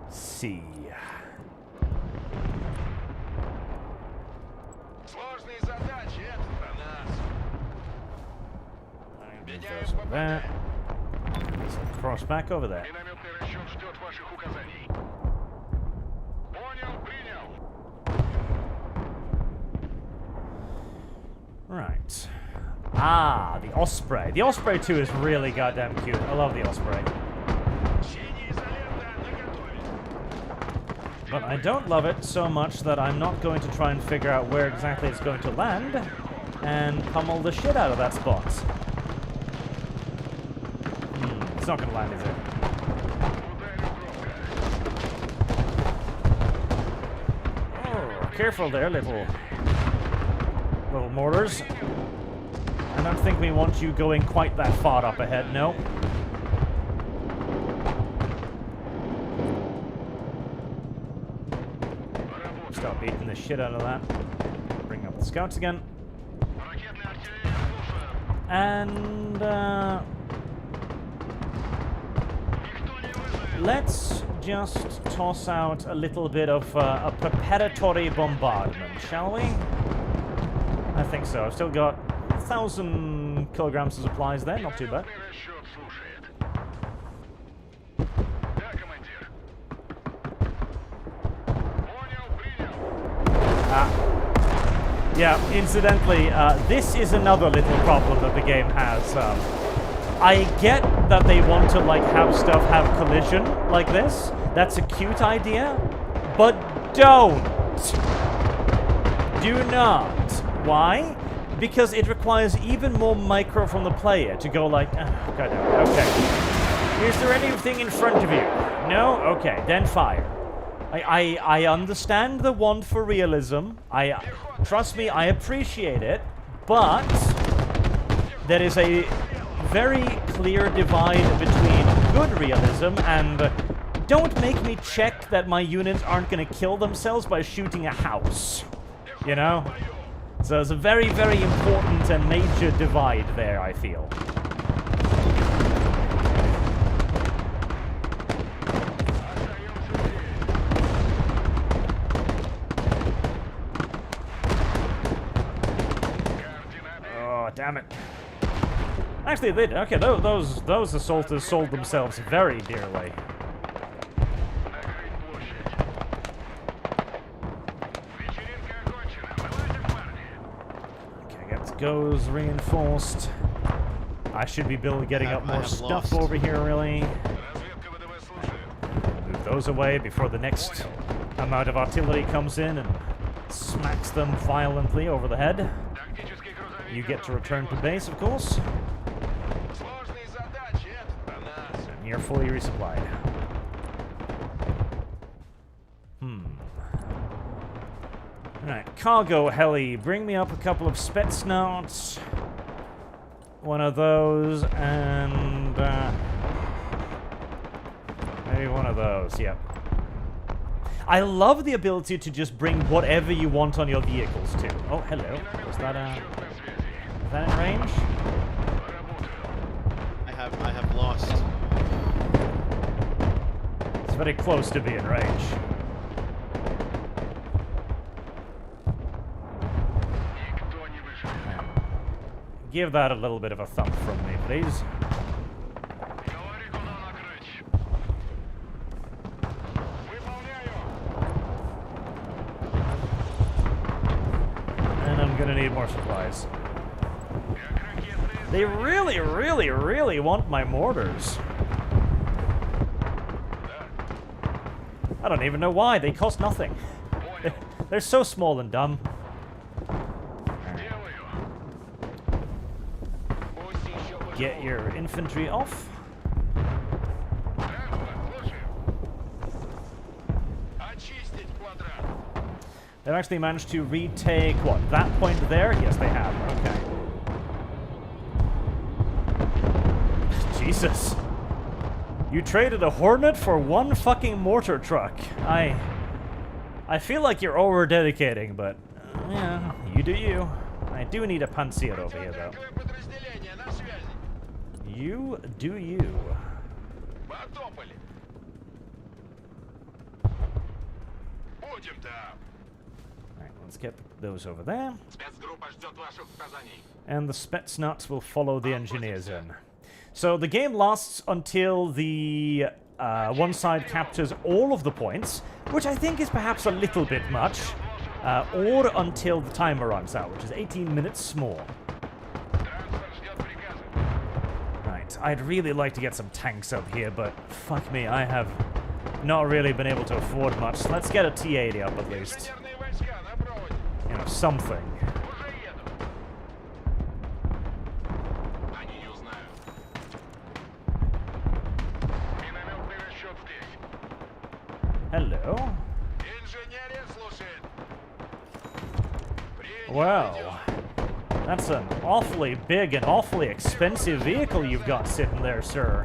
Let's see. That. So cross back over there. Right. Ah, the Osprey. The Osprey 2 is really goddamn cute. I love the Osprey. But I don't love it so much that I'm not going to try and figure out where exactly it's going to land and pummel the shit out of that spot. It's not gonna land, is it? Oh, careful there, little mortars. I don't think we want you going quite that far up ahead, no. Stop beating the shit out of that. Bring up the scouts again. And, let's just toss out a little bit of a preparatory bombardment, shall we? I think so. I've still got 1,000 kilograms of supplies there, not too bad. Yeah, incidentally, this is another little problem that the game has. I get that they want to, like, have stuff have collision like this. That's a cute idea. But don't! Do not. Why? Because it requires even more micro from the player to go like, oh, goddamn, okay. Is there anything in front of you? No? Okay, then fire. I understand the want for realism. Trust me, I appreciate it. But there is a very clear divide between good realism, and don't make me check that my units aren't going to kill themselves by shooting a house. You know? So there's a very, very important and major divide there, I feel. Oh, damn it. Actually, they did. Okay, those assaulters sold themselves very dearly. Goes reinforced. I should be getting up more stuff over here, really. Move those away before the next amount of artillery comes in and smacks them violently over the head. You get to return to base, of course. And you're fully resupplied. Alright, cargo heli, bring me up a couple of Spetsnauts. One of those, and maybe one of those, yep. I love the ability to just bring whatever you want on your vehicles too. Oh, hello. Was that in range? I have lost. It's very close to being range. Give that a little bit of a thump from me, please. And I'm gonna need more supplies. They really, really, really want my mortars. I don't even know why. They cost nothing. They're so small and dumb. Get your infantry off. They've actually managed to retake, what, that point there? Yes, they have. Okay. Jesus. You traded a Hornet for one fucking mortar truck. I feel like you're over-dedicating, but, yeah, you do you. I do need a Panzer over here, though. You do you. Alright, let's get those over there. And the Spetsnauts will follow the engineers in. So the game lasts until the one side captures all of the points, which I think is perhaps a little bit much, or until the timer runs out, which is 18 minutes more. I'd really like to get some tanks up here, but fuck me, I have not really been able to afford much. So let's get a T-80 up at least. You know, something. Hello. Wow. That's an awfully big and awfully expensive vehicle you've got sitting there, sir.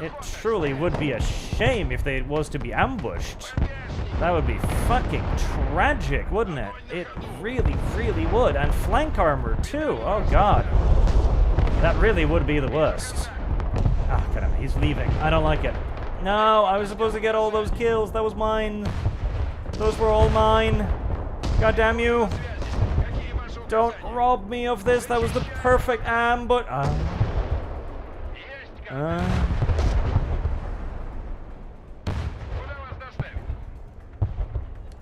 It truly would be a shame if it was to be ambushed. That would be fucking tragic, wouldn't it? It really, really would. And flank armor, too. Oh, God. That really would be the worst. Ah, God, he's leaving. I don't like it. No, I was supposed to get all those kills. That was mine. Those were all mine. God damn you. Don't rob me of this. That was the perfect ambush.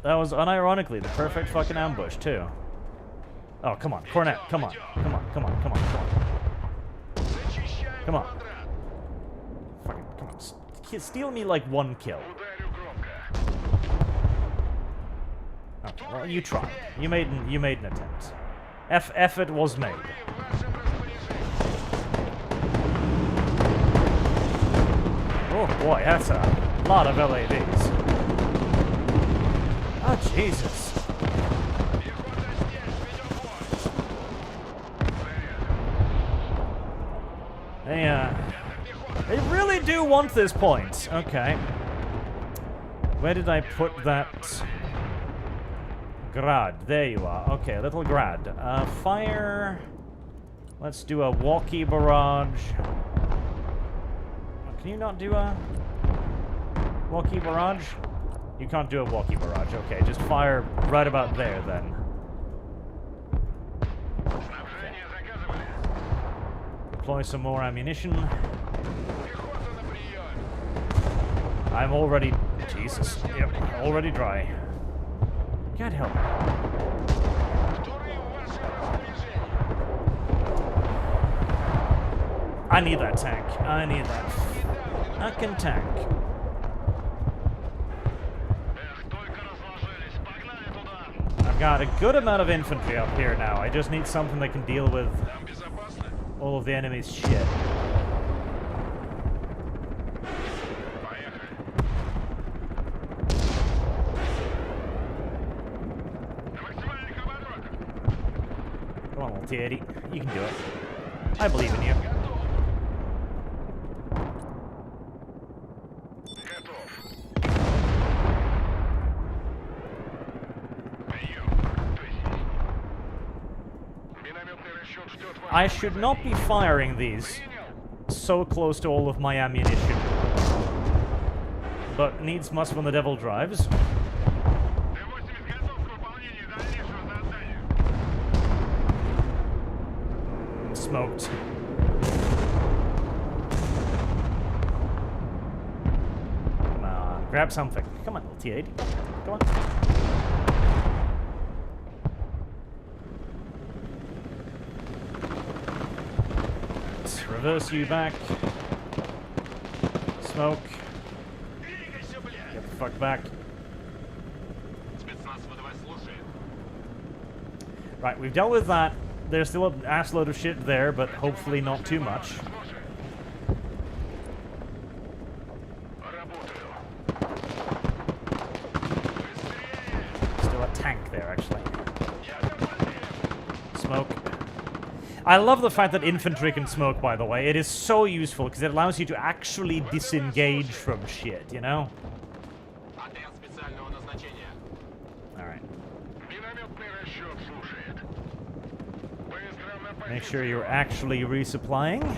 That was unironically the perfect fucking ambush, too. Oh, come on. Cornet, come on. Come on, come on, come on, come on. Come on. Fucking, come on. Steal me like one kill. Okay, well, you tried. You made an attempt. Effort was made. Oh boy, that's a lot of LAVs. Oh Jesus. They really do want this point. Okay. Where did I put that? Grad. There you are. Okay, little grad. Fire. Let's do a walkie barrage. Can you not do a walkie barrage? You can't do a walkie barrage. Okay, just fire right about there then. Okay. Deploy some more ammunition. I'm already... Jesus. Yep, already dry. God help me. I need that tank. I need that fucking tank. I've got a good amount of infantry up here now. I just need something that can deal with all of the enemy's shit. Come on, little T-80. You can do it. I believe in you. I should not be firing these so close to all of my ammunition. But needs must when the devil drives. Smoked. Come on, grab something. Come on, little T-80. Come on. Reverse you back. Smoke. Get the fuck back. Right, we've dealt with that. There's still an assload of shit there, but hopefully not too much. Still a tank there, actually. Smoke. I love the fact that infantry can smoke, by the way. It is so useful, because it allows you to actually disengage from shit, you know? Alright. Make sure you're actually resupplying.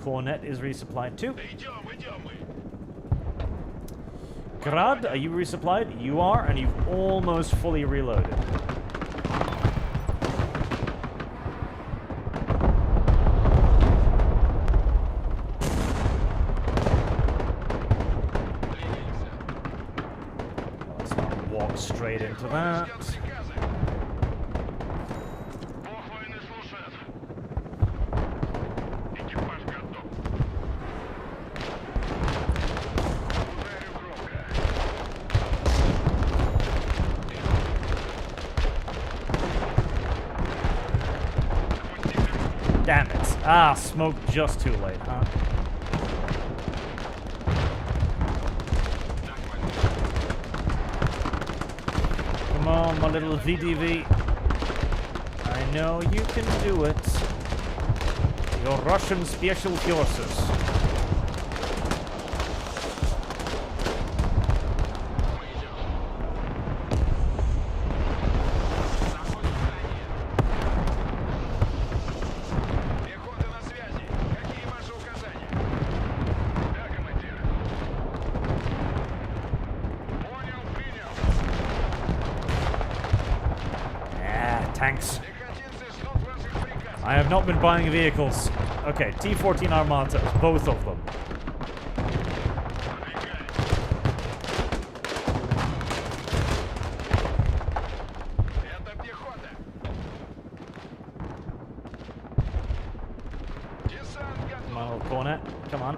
Cornet is resupplied too. Grad, are you resupplied? You are, and you've almost fully reloaded. Straight into that. Damn it. Ah, smoked just too late, huh? Come on, my little VDV. I know you can do it. Your Russian Special Forces. Tanks. I have not been buying vehicles. Okay, T-14 Armatas, both of them. Come on, little Cornet. Come on.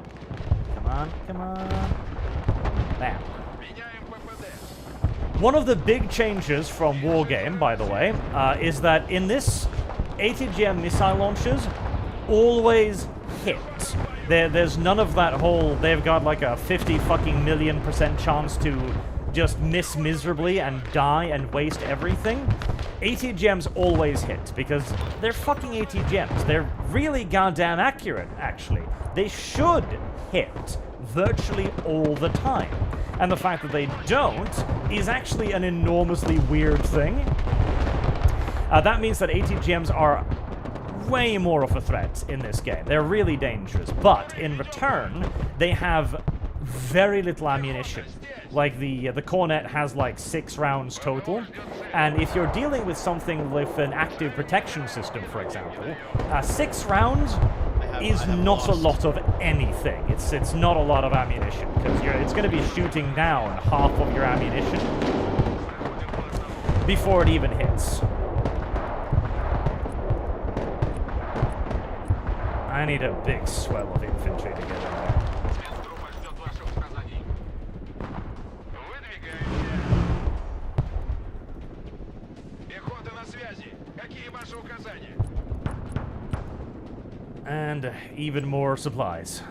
Come on, come on. Bam. One of the big changes from Wargame, by the way, is that in this, ATGM missile launchers always hit. There's none of that whole, they've got like a 50 fucking million% chance to just miss miserably and die and waste everything, AT gems always hit, because they're fucking AT gems. They're really goddamn accurate, actually. They should hit virtually all the time. And the fact that they don't is actually an enormously weird thing. That means that AT gems are way more of a threat in this game. They're really dangerous, but in return, they have very little ammunition. Like, the cornet has like 6 rounds total, and if you're dealing with something with an active protection system, for example, 6 rounds is not a lot of anything. It's not a lot of ammunition, because it's going to be shooting down half of your ammunition before it even hits. I need a big swell of infantry to get in there. And even more supplies.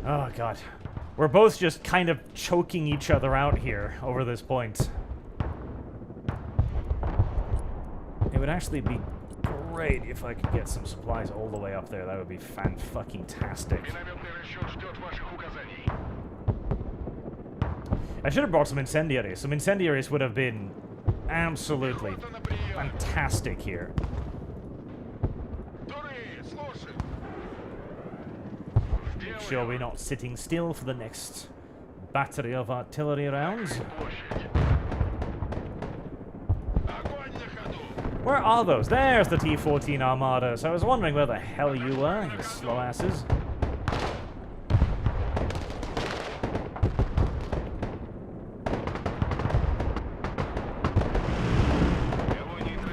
Oh god. We're both just kind of choking each other out here over this point. It would actually be great if I could get some supplies all the way up there. That would be fan-fucking-tastic. I should have brought some incendiaries. Some incendiaries would have been absolutely fantastic here. Make sure we're not sitting still for the next battery of artillery rounds. Where are those? There's the T-14 Armadas. I was wondering where the hell you were, you slow asses.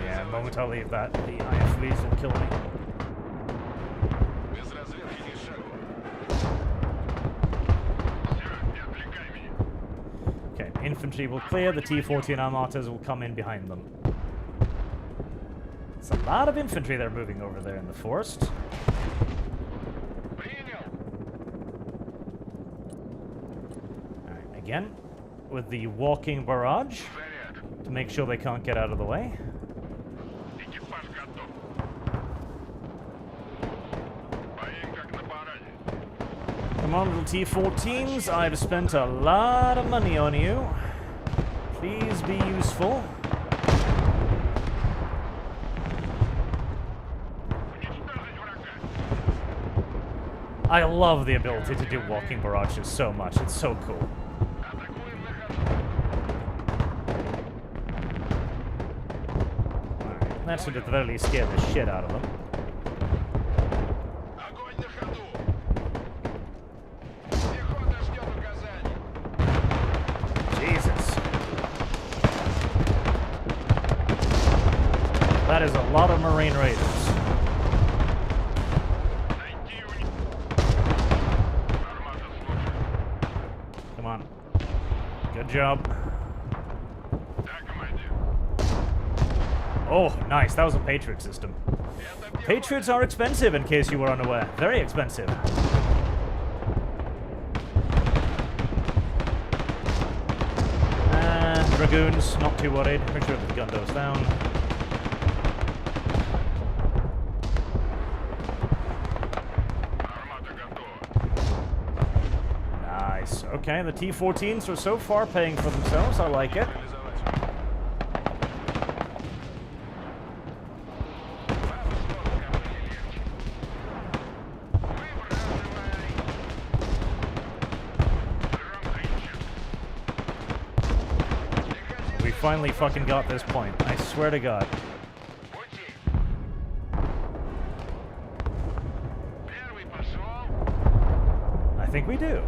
Yeah, the moment I leave that, the IFVs will kill me. Okay, infantry will clear, the T-14 Armadas will come in behind them. It's a lot of infantry they're moving over there in the forest. Alright, again, with the walking barrage, to make sure they can't get out of the way. Come on, little T-14s, I've spent a lot of money on you. Please be useful. I love the ability to do walking barrages so much. It's so cool. Alright, that should at the very least scare the shit out of them. Jesus. That is a lot of Marine Raiders. Good job. Oh, nice. That was a Patriot system. Patriots are expensive, in case you were unaware. Very expensive. Dragoons, not too worried. Make sure that the gun goes down. Nice. Okay, the T-14s are so far paying for themselves. I like it. We finally fucking got this point. I swear to God. I think we do.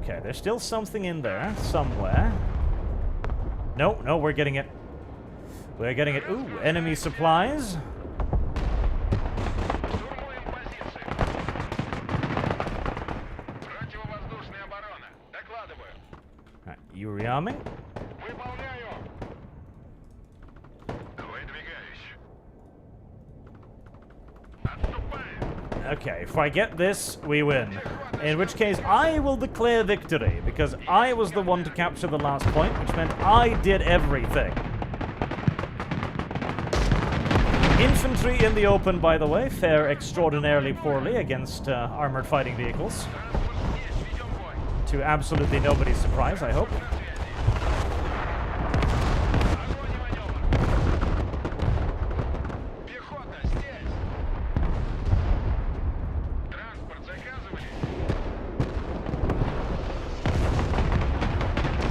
Okay, there's still something in there, somewhere. No, no, we're getting it. We're getting it. Ooh, enemy supplies. Alright, you rearming? Okay, if I get this, we win. In which case, I will declare victory, because I was the one to capture the last point, which meant I did everything. Infantry in the open, by the way, fare extraordinarily poorly against armored fighting vehicles. To absolutely nobody's surprise, I hope.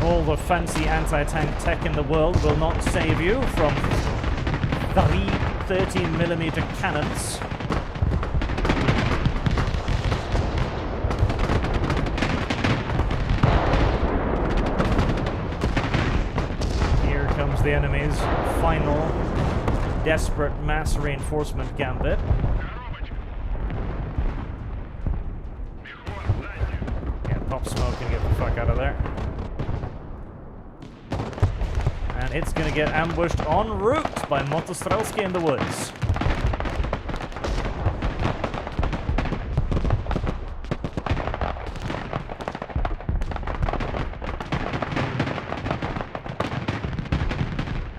All the fancy anti-tank tech in the world will not save you from 13mm cannons. Here comes the enemy's final desperate mass reinforcement gambit. Yeah, pop smoke and get the fuck out of there. And it's going to get ambushed en route by Motostrelski in the woods.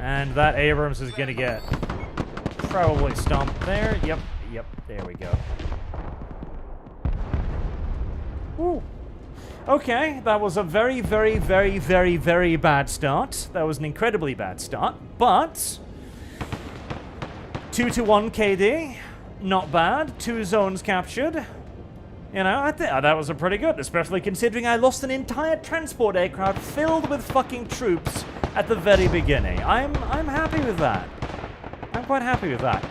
And that Abrams is going to get probably stomped there. Yep, there we go. Woo. Okay, that was a very, very, very, very, very bad start. That was an incredibly bad start, but 2-1 KD, not bad. 2 zones captured. You know, I think that was a pretty good, especially considering I lost an entire transport aircraft filled with fucking troops at the very beginning. I'm happy with that. I'm quite happy with that.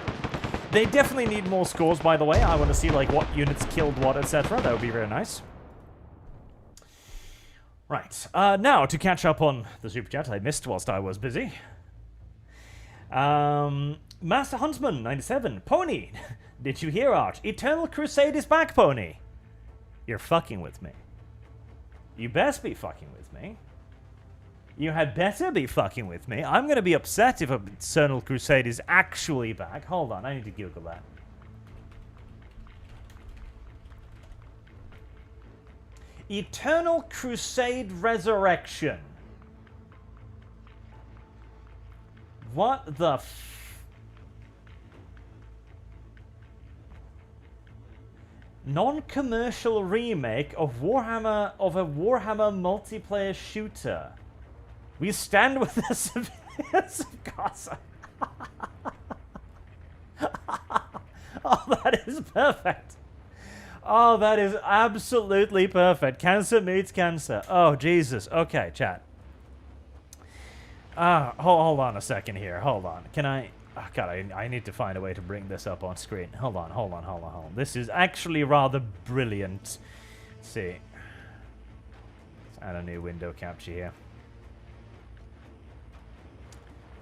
They definitely need more scores, by the way. I want to see like what units killed what, etc. That would be very nice. Right, now to catch up on the super chat I missed whilst I was busy. Master Huntsman 97, Pony, did you hear, Arch? Eternal Crusade is back, Pony. You're fucking with me. You best be fucking with me. You had better be fucking with me. I'm gonna be upset if Eternal Crusade is actually back. Hold on, I need to Google that. Eternal Crusade Resurrection. What the non-commercial remake of a Warhammer multiplayer shooter. We stand with the civilians of Gaza. Oh, that is perfect. Oh, that is absolutely perfect. Cancer meets cancer. Oh, Jesus. Okay, chat. Hold on a second here. Hold on. Can I... Oh, God, I need to find a way to bring this up on screen. Hold on. This is actually rather brilliant. Let's see. Let's add a new window capture here.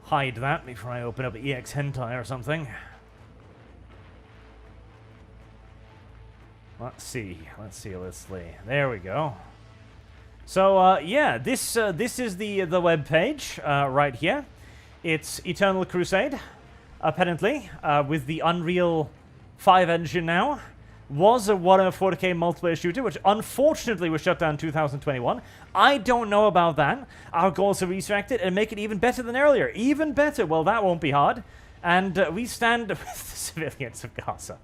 Hide that before I open up EX Hentai or something. Let's see. There we go. So, yeah, this is the web page right here. It's Eternal Crusade, apparently, with the Unreal 5 engine now. Was a Warhammer 40k multiplayer shooter, which unfortunately was shut down in 2021. I don't know about that. Our goal is to resurrect it and make it even better than earlier. Even better. Well, that won't be hard. And we stand with the civilians of Gaza.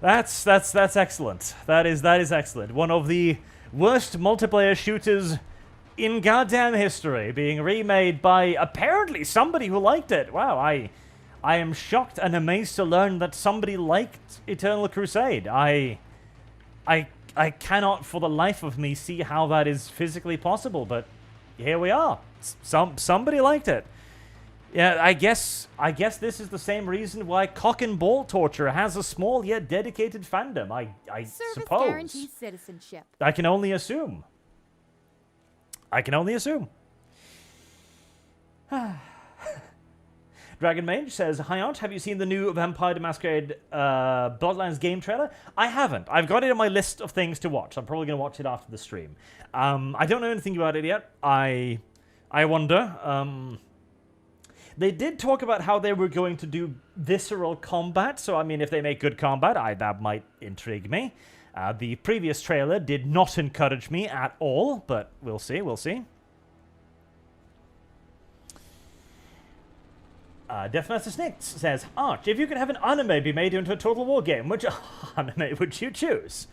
That's excellent. That is excellent. One of the worst multiplayer shooters in goddamn history, being remade by apparently somebody who liked it. Wow, I am shocked and amazed to learn that somebody liked Eternal Crusade. I cannot for the life of me see how that is physically possible, but here we are. Somebody liked it. Yeah, I guess this is the same reason why Cock and Ball Torture has a small yet dedicated fandom. I Service suppose. guarantees citizenship. I can only assume. Dragon Mage says, "Hi Arch, have you seen the new Vampire the Masquerade Bloodlines game trailer?" I haven't. I've got it on my list of things to watch. I'm probably going to watch it after the stream. I don't know anything about it yet. I I wonder. They did talk about how they were going to do visceral combat, so I mean, if they make good combat, that might intrigue me. The previous trailer did not encourage me at all, but we'll see, we'll see. Deathmaster Snakes says, Arch, if you could have an anime be made into a Total War game, which anime would you choose?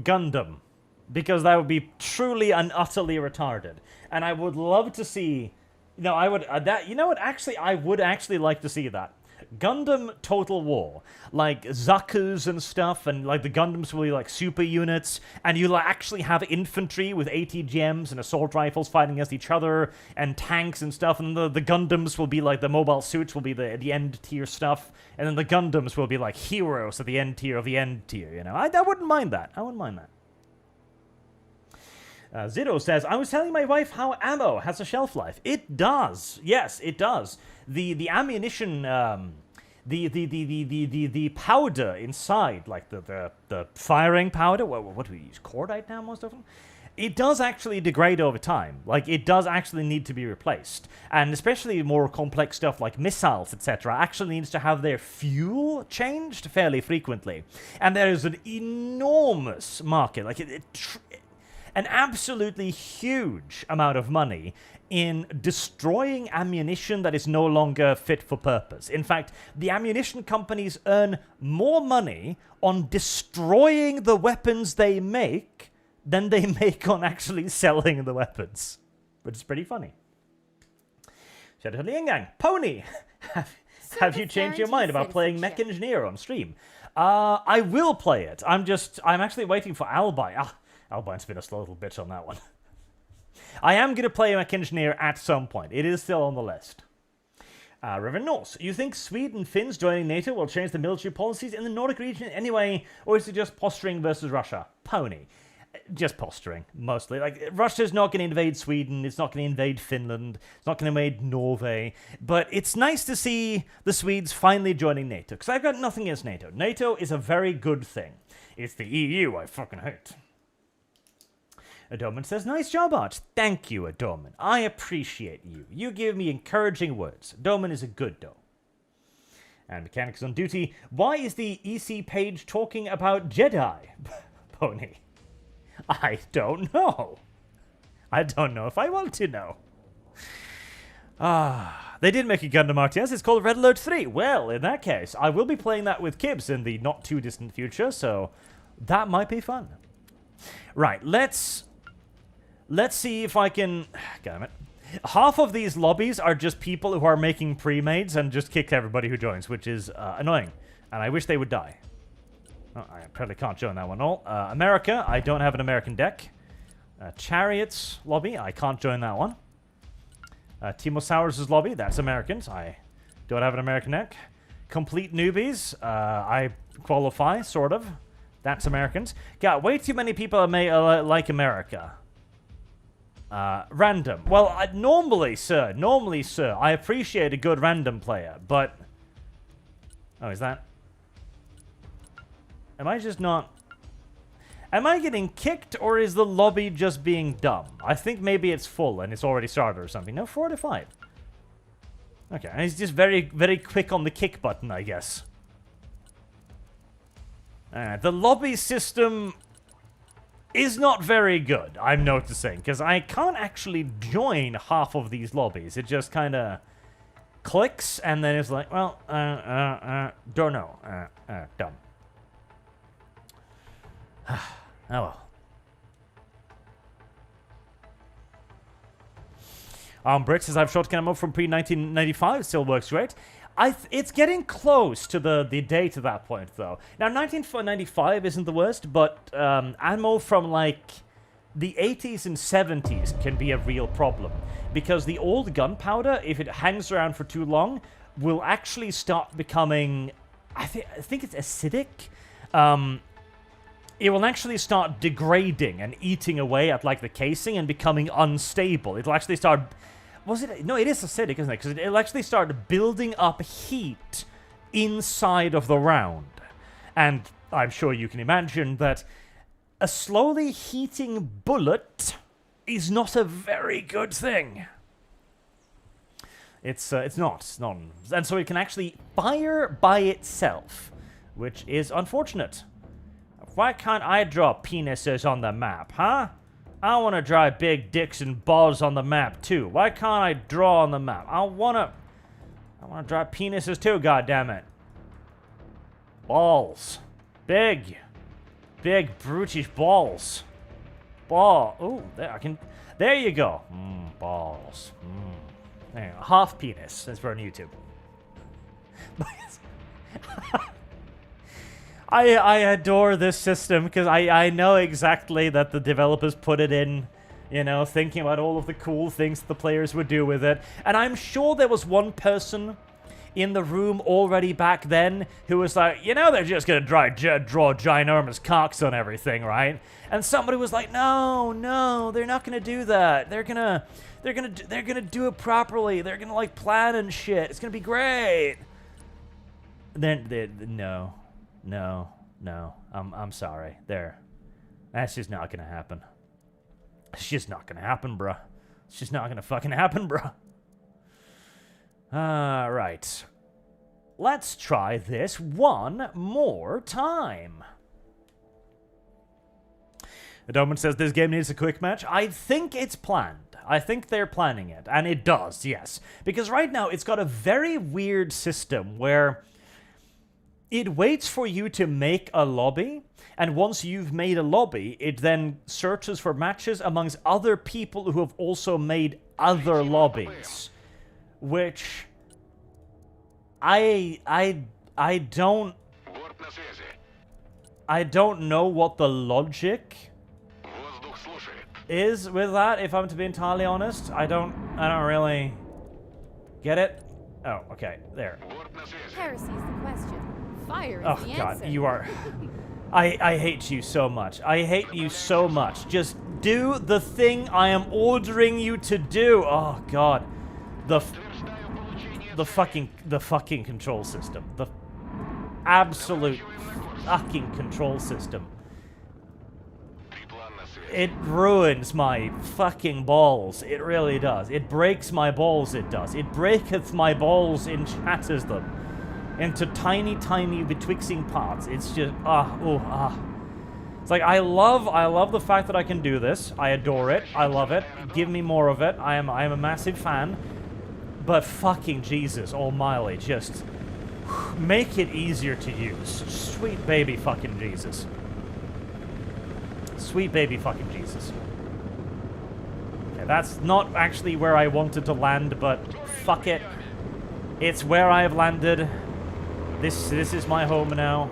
Gundam. Because that would be truly and utterly retarded. And I would love to see... No, I would... you know what? Actually, I would actually like to see that. Gundam Total War. Like, Zakus and stuff, and, like, the Gundams will be, like, super units, and you'll actually have infantry with ATGMs and assault rifles fighting against each other, and tanks and stuff, and the Gundams will be, like, the mobile suits will be the end-tier stuff, and then the Gundams will be, like, heroes at the end tier of the end tier, you know? I wouldn't mind that. I wouldn't mind that. Zito says, I was telling my wife how ammo has a shelf life. It does. Yes, it does. The ammunition, the powder inside, like the firing powder, what do we use? Cordite now most often? It does actually degrade over time. Like, it does actually need to be replaced. And especially more complex stuff like missiles, etc., actually needs to have their fuel changed fairly frequently. And there is an enormous market. Like, an absolutely huge amount of money in destroying ammunition that is no longer fit for purpose. In fact, the ammunition companies earn more money on destroying the weapons they make than they make on actually selling the weapons. Which is pretty funny. Shout out to Liangang. Pony! Have you changed your mind about playing Mech Engineer on stream? I will play it. I'm actually waiting for Albine. Albine's been a slow little bitch on that one. I am going to play Mech Engineer at some point. It is still on the list. Reverend Norse, you think Sweden and Finns joining NATO will change the military policies in the Nordic region anyway, or is it just posturing versus Russia? Pony. Just posturing, mostly. Like, Russia's not going to invade Sweden, it's not going to invade Finland, it's not going to invade Norway, but it's nice to see the Swedes finally joining NATO, because I've got nothing against NATO. NATO is a very good thing. It's the EU I fucking hate. Adoman says, nice job, Arch. Thank you, Adoman. I appreciate you. You give me encouraging words. Adoman is a good doe. And Mechanics on Duty, why is the EC page talking about Jedi? Pony. I don't know. I don't know if I want to know. They did make a Gundam RTS. It's called Red Alert 3. Well, in that case, I will be playing that with Kibbs in the not-too-distant future, so that might be fun. Right, let's see if I can... Damn it. Half of these lobbies are just people who are making pre-mades and just kick everybody who joins, which is annoying. And I wish they would die. Oh, I apparently can't join that one all. America, I don't have an American deck. Chariots lobby, I can't join that one. Timosaurus' lobby, that's Americans. I don't have an American deck. Complete newbies, I qualify, sort of. That's Americans. Got way too many people that like America. Random. Well, normally, sir, I appreciate a good random player, but... Oh, is that... Am I just not... Am I getting kicked, or is the lobby just being dumb? I think maybe it's full, and it's already started or something. No, 4 to 5. Okay, and he's just very, very quick on the kick button, I guess. The lobby system is not very good, I'm noticing, because I can't actually join half of these lobbies. It just kind of clicks, and then it's like, well, don't know. Dumb. Oh well. Brit says, I've shotgun ammo from pre-1995. Still works great. It's getting close to the date at that point, though. Now, 1995 isn't the worst, but ammo from, like, the 80s and 70s can be a real problem. Because the old gunpowder, if it hangs around for too long, will actually start becoming... I think it's acidic. It will actually start degrading and eating away at, like, the casing and becoming unstable. It'll actually start... Was it? No, it is acidic, isn't it? Because it'll actually start building up heat inside of the round. And I'm sure you can imagine that a slowly heating bullet is not a very good thing. It's not. And so it can actually fire by itself, which is unfortunate. Why can't I draw penises on the map, huh? I want to draw big dicks and balls on the map too. Why can't I draw on the map? I want to draw penises too, goddammit. Balls. Big, brutish balls. Oh, there, there you go. Balls. There you go. Half penis. That's for on YouTube. I adore this system because I know exactly that the developers put it in, you know, thinking about all of the cool things the players would do with it. And I'm sure there was one person in the room already back then who was like, you know, they're just gonna draw ginormous cocks on everything, right? And somebody was like, no, they're not gonna do that. They're gonna do it properly. They're gonna like plan and shit. It's gonna be great. No. I'm sorry. That's just not gonna happen. It's just not gonna happen, bruh. It's just not gonna fucking happen, bruh. Right. Let's try this one more time. Adoman says this game needs a quick match. I think it's planned. I think they're planning it. And it does, yes. Because right now it's got a very weird system where it waits for you to make a lobby, and once you've made a lobby, it then searches for matches amongst other people who have also made other lobbies. Which I don't know what the logic is with that, if I'm to be entirely honest. I don't really get it. Oh, okay, there. Heresy's the question. Fire is Oh the god, answer. you are... I hate you so much. I hate you so much. Just do the thing I am ordering you to do. Oh god. The fucking control system. The absolute fucking control system. It ruins my fucking balls. It really does. It breaks my balls, it does. It breaketh my balls and shatters them into tiny betwixting parts. It's just, It's like, I love the fact that I can do this. I adore it. I love it. Give me more of it. I am a massive fan. But fucking Jesus almighty, just make it easier to use. Sweet baby fucking Jesus. Sweet baby fucking Jesus. Okay, that's not actually where I wanted to land, but fuck it. It's where I have landed. This is my home now.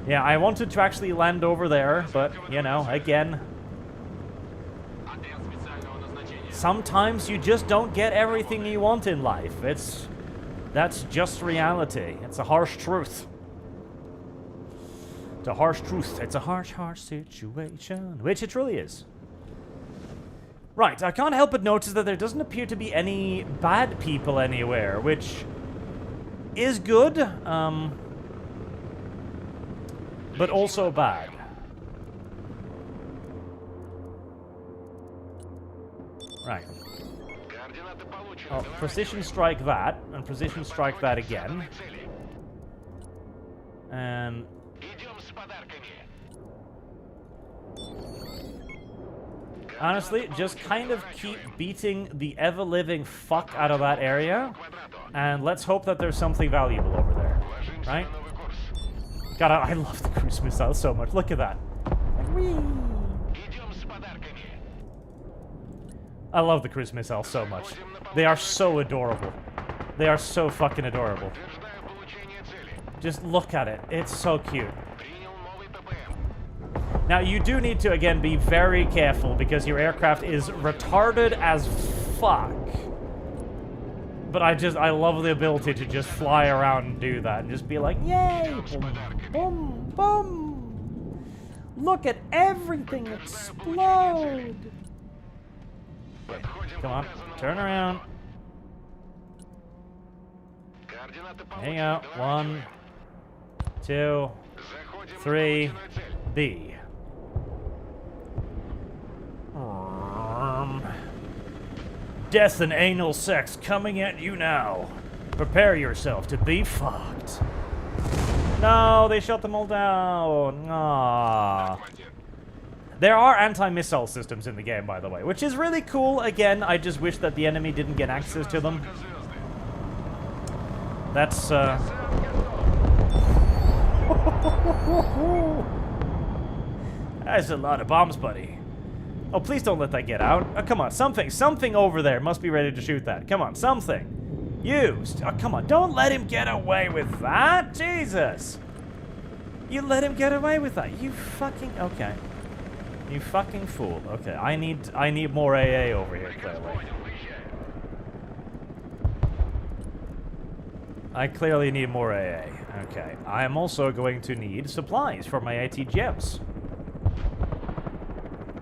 Yeah, I wanted to actually land over there, but, you know, again, sometimes you just don't get everything you want in life. That's just reality. It's a harsh truth. It's a harsh truth. It's a harsh situation, which it really is. Right, I can't help but notice that there doesn't appear to be any bad people anywhere, which is good, but also bad. Right. Oh, precision strike that, and precision strike that again. And... honestly, just kind of keep beating the ever-living fuck out of that area, and let's hope that there's something valuable over there, right? God, I love the cruise missile so much. Look at that. Whee! I love the cruise missile so much. They are so adorable. They are so fucking adorable. Just look at it. It's so cute. Now, you do need to, again, be very careful because your aircraft is retarded as fuck. But I love the ability to just fly around and do that and just be like, yay! Boom, boom, boom! Look at everything explode! Come on, turn around. Hang out. 1, 2, 3, B. Death and anal sex coming at you now. Prepare yourself to be fucked. No, they shut them all down. Aww. There are anti-missile systems in the game, by the way, which is really cool. Again, I just wish that the enemy didn't get access to them. That's, That's a lot of bombs, buddy. Oh, please don't let that get out. Oh, come on, something over there must be ready to shoot that. Come on, something. Used. Oh, come on, don't let him get away with that. Jesus. You let him get away with that. You fucking... Okay. You fucking fool. Okay, I need more AA over here, clearly. I clearly need more AA. Okay. I am also going to need supplies for my AT gems.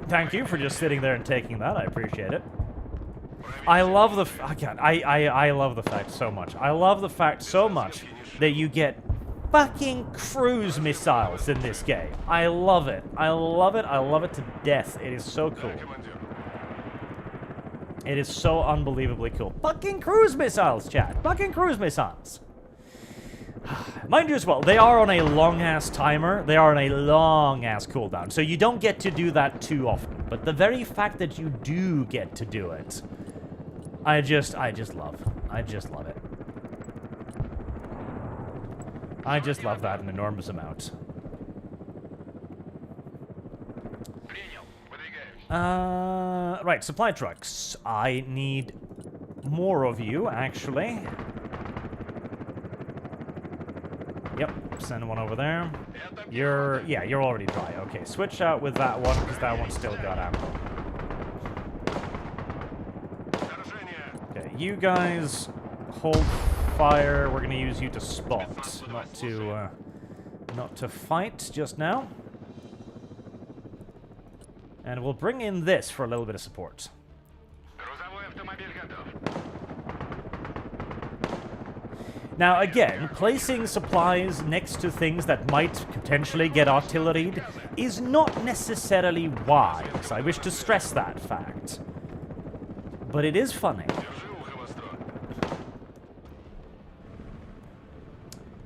Thank you for just sitting there and taking that. I appreciate it. I love the... I love the fact so much. I love the fact so much that you get fucking cruise missiles in this game. I love it. I love it. I love it to death. It is so cool. It is so unbelievably cool. Fucking cruise missiles, chat. Fucking cruise missiles. Mind you as well, they are on a long-ass timer. They are on a long-ass cooldown. So you don't get to do that too often. But the very fact that you do get to do it, I just love. I just love it. I just love that an enormous amount. Right, supply trucks. I need more of you, actually. Yep, send one over there. You're already dry. Okay, switch out with that one, because that one's still got ammo. Okay, you guys hold fire. We're gonna use you to spot, not to fight just now. And we'll bring in this for a little bit of support. Now again, placing supplies next to things that might potentially get artilleried is not necessarily wise. I wish to stress that fact. But it is funny.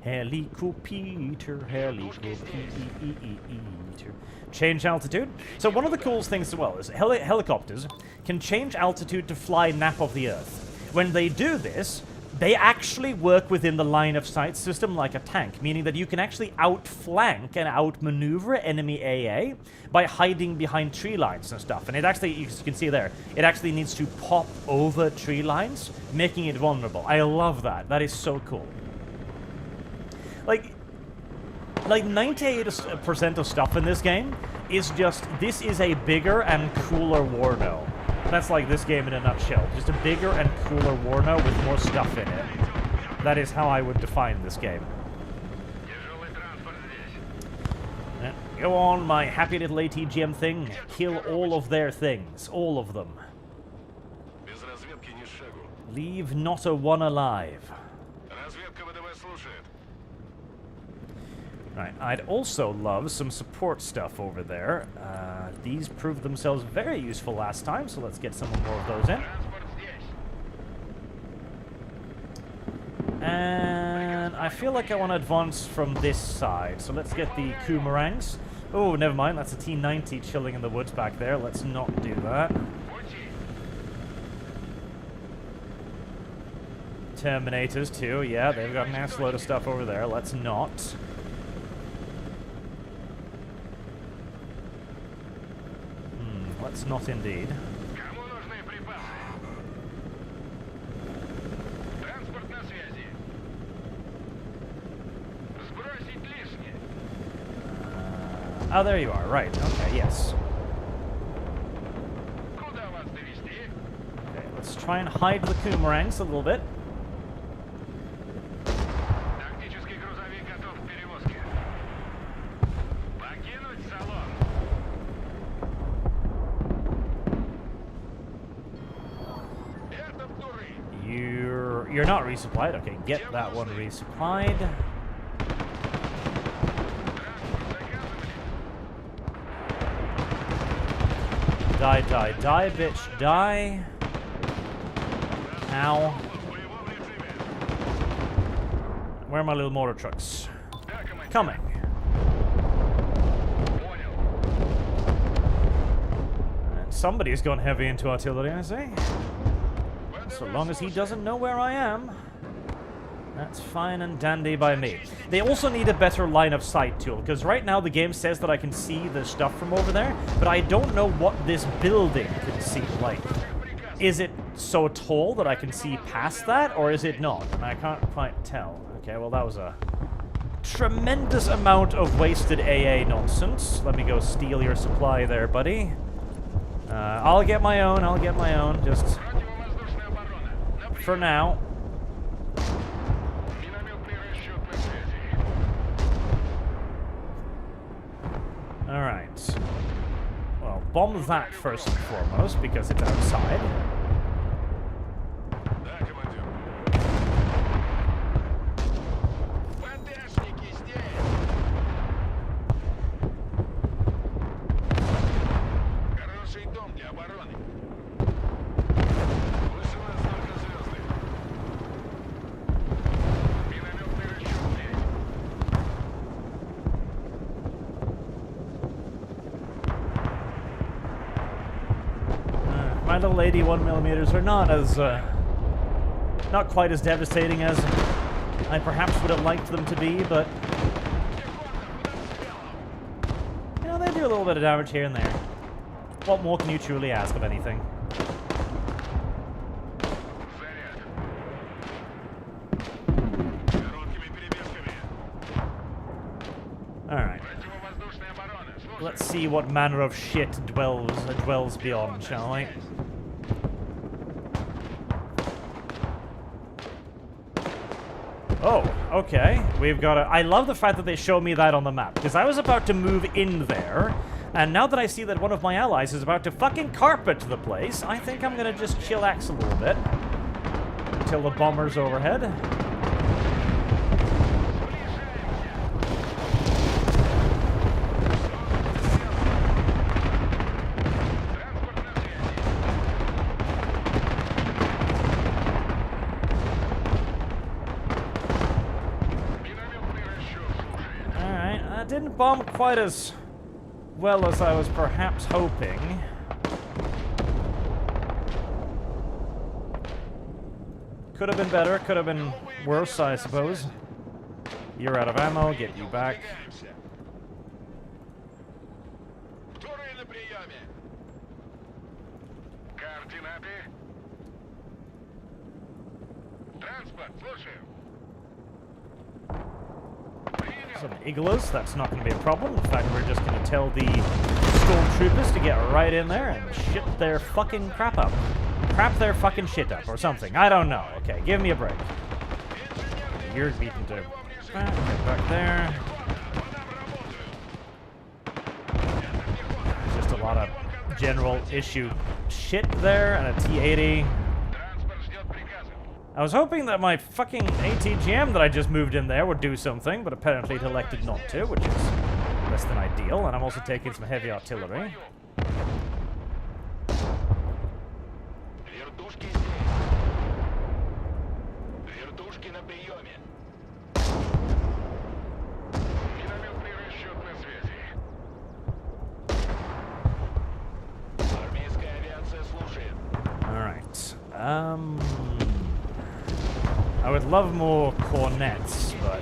Helicopter. Change altitude. So one of the coolest things as well is helicopters can change altitude to fly nap of the Earth. When they do this, they actually work within the line of sight system like a tank, meaning that you can actually outflank and outmaneuver enemy AA by hiding behind tree lines and stuff. And it actually, as you can see there, it actually needs to pop over tree lines, making it vulnerable. I love that. That is so cool. Like 98% of stuff in this game is just, this is a bigger and cooler Warno. That's like this game in a nutshell. Just a bigger and cooler Warno with more stuff in it. That is how I would define this game. Go on, my happy little ATGM thing. Kill all of their things. All of them. Leave not a one alive. Right, I'd also love some support stuff over there. These proved themselves very useful last time, so let's get some more of those in. And I feel like I want to advance from this side, so let's get the Kumarangs. Oh, never mind, that's a T-90 chilling in the woods back there. Let's not do that. Terminators too, yeah, they've got an ass load of stuff over there. Let's not. Let's not indeed. Oh, there you are. Right. Okay, yes. Okay, let's try and hide the Kumarangs a little bit. You're not resupplied? Okay, get that one resupplied. Die, die, die, bitch, die. Ow. Where are my little mortar trucks? Coming. And somebody's gone heavy into artillery, I say. So long as he doesn't know where I am, that's fine and dandy by me. They also need a better line of sight tool, because right now the game says that I can see the stuff from over there, but I don't know what this building can see. Like, is it so tall that I can see past that, or is it not? And I can't quite tell. Okay, well that was a tremendous amount of wasted AA nonsense. Let me go steal your supply there, buddy. I'll get my own, just for now. Alright. Well, bomb that first and foremost, because it's outside. My little 81mm are not quite as devastating as I perhaps would have liked them to be, but you know, they do a little bit of damage here and there. What more can you truly ask of anything? Alright. Let's see what manner of shit dwells beyond, shall we? Oh, okay. We've got a... I love the fact that they show me that on the map, because I was about to move in there, and now that I see that one of my allies is about to fucking carpet the place, I think I'm gonna just chillax a little bit until the bomber's overhead. Didn't bomb quite as well as I was perhaps hoping. Could have been better, could have been worse, I suppose. You're out of ammo, get you back. Some igloos, that's not going to be a problem. In fact, we're just going to tell the stormtroopers to get right in there and shit their fucking crap up. Crap their fucking shit up, or something. I don't know. Okay, give me a break. You're beaten to... Get back there. Just a lot of general issue shit there, and a T-80. I was hoping that my fucking ATGM that I just moved in there would do something, but apparently it elected not to, which is less than ideal, and I'm also taking some heavy artillery. Alright. I would love more cornets, but...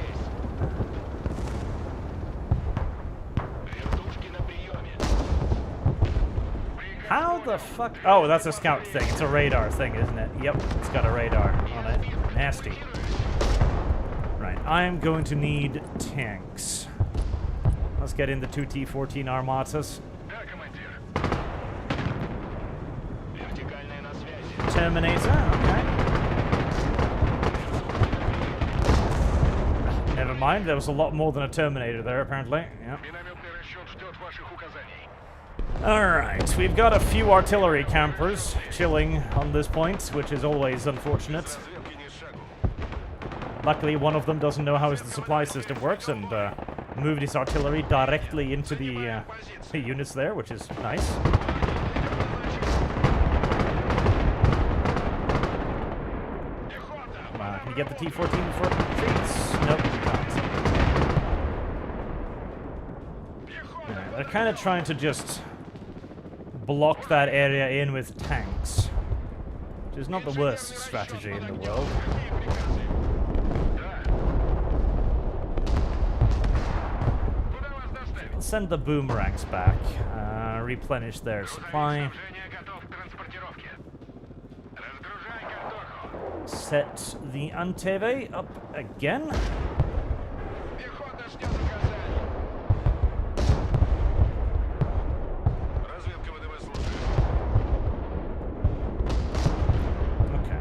How the fuck... Oh, that's a scout thing. It's a radar thing, isn't it? Yep, it's got a radar on it. Nasty. Right, I'm going to need tanks. Let's get in the 2 T-14 Armatas. Terminator, okay. Never mind, there was a lot more than a Terminator there, apparently. Yep. Alright, we've got a few artillery campers chilling on this point, which is always unfortunate. Luckily, one of them doesn't know how the supply system works and moved his artillery directly into the units there, which is nice. Come on, can you get the T-14 before it retreats? Nope, you can't. Yeah, they're kind of trying to just block that area in with tanks, which is not the worst strategy in the world. Send the boomerangs back, replenish their supply. Set the Anteve up again. Okay.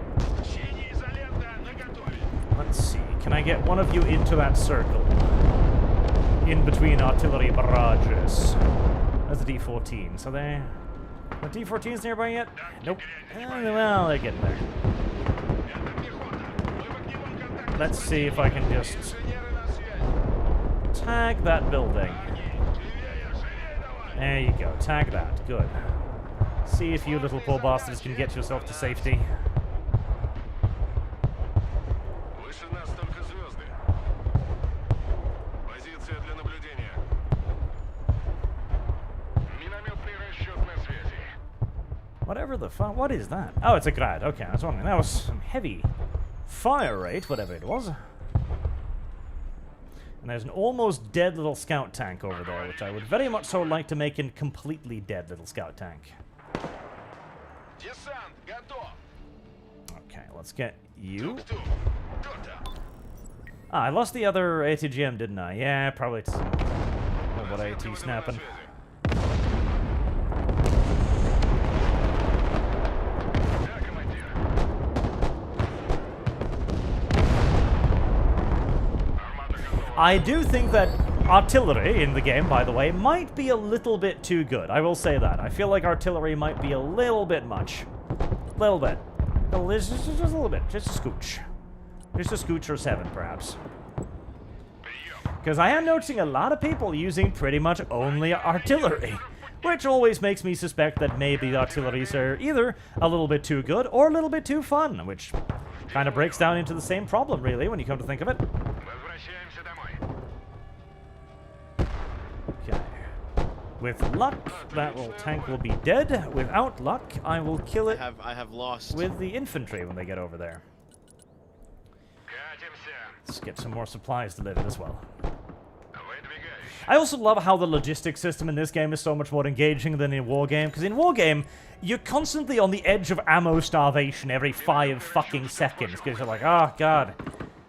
Let's see, can I get one of you into that circle? In between artillery barrages. That's the D-14. So they... Are D-14s nearby yet? Nope. Well, they're getting there. Let's see if I can just... tag that building. There you go. Tag that. Good. See if you little poor bastards can get yourself to safety. Whatever the fuck, what is that? Oh, it's a grad. Okay, I was wondering. That was some heavy fire rate, whatever it was. And there's an almost dead little scout tank over there, which I would very much so like to make a completely dead little scout tank. Okay, let's get you. Ah, I lost the other ATGM, didn't I? Yeah, probably. What AT snapping. I do think that artillery in the game, by the way, might be a little bit too good. I will say that. I feel like artillery might be a little bit much. A little bit. Just a little bit. Just a scooch. Just a scooch or 7, perhaps. Because I am noticing a lot of people using pretty much only artillery. Which always makes me suspect that maybe the artilleries are either a little bit too good or a little bit too fun. Which kind of breaks down into the same problem, really, when you come to think of it. Okay. With luck, that tank will be dead. Without luck, I will kill it. I have lost with the infantry when they get over there. Let's get some more supplies delivered as well. I also love how the logistics system in this game is so much more engaging than in Wargame, because in Wargame, you're constantly on the edge of ammo starvation every 5 fucking seconds, because you're like, oh god,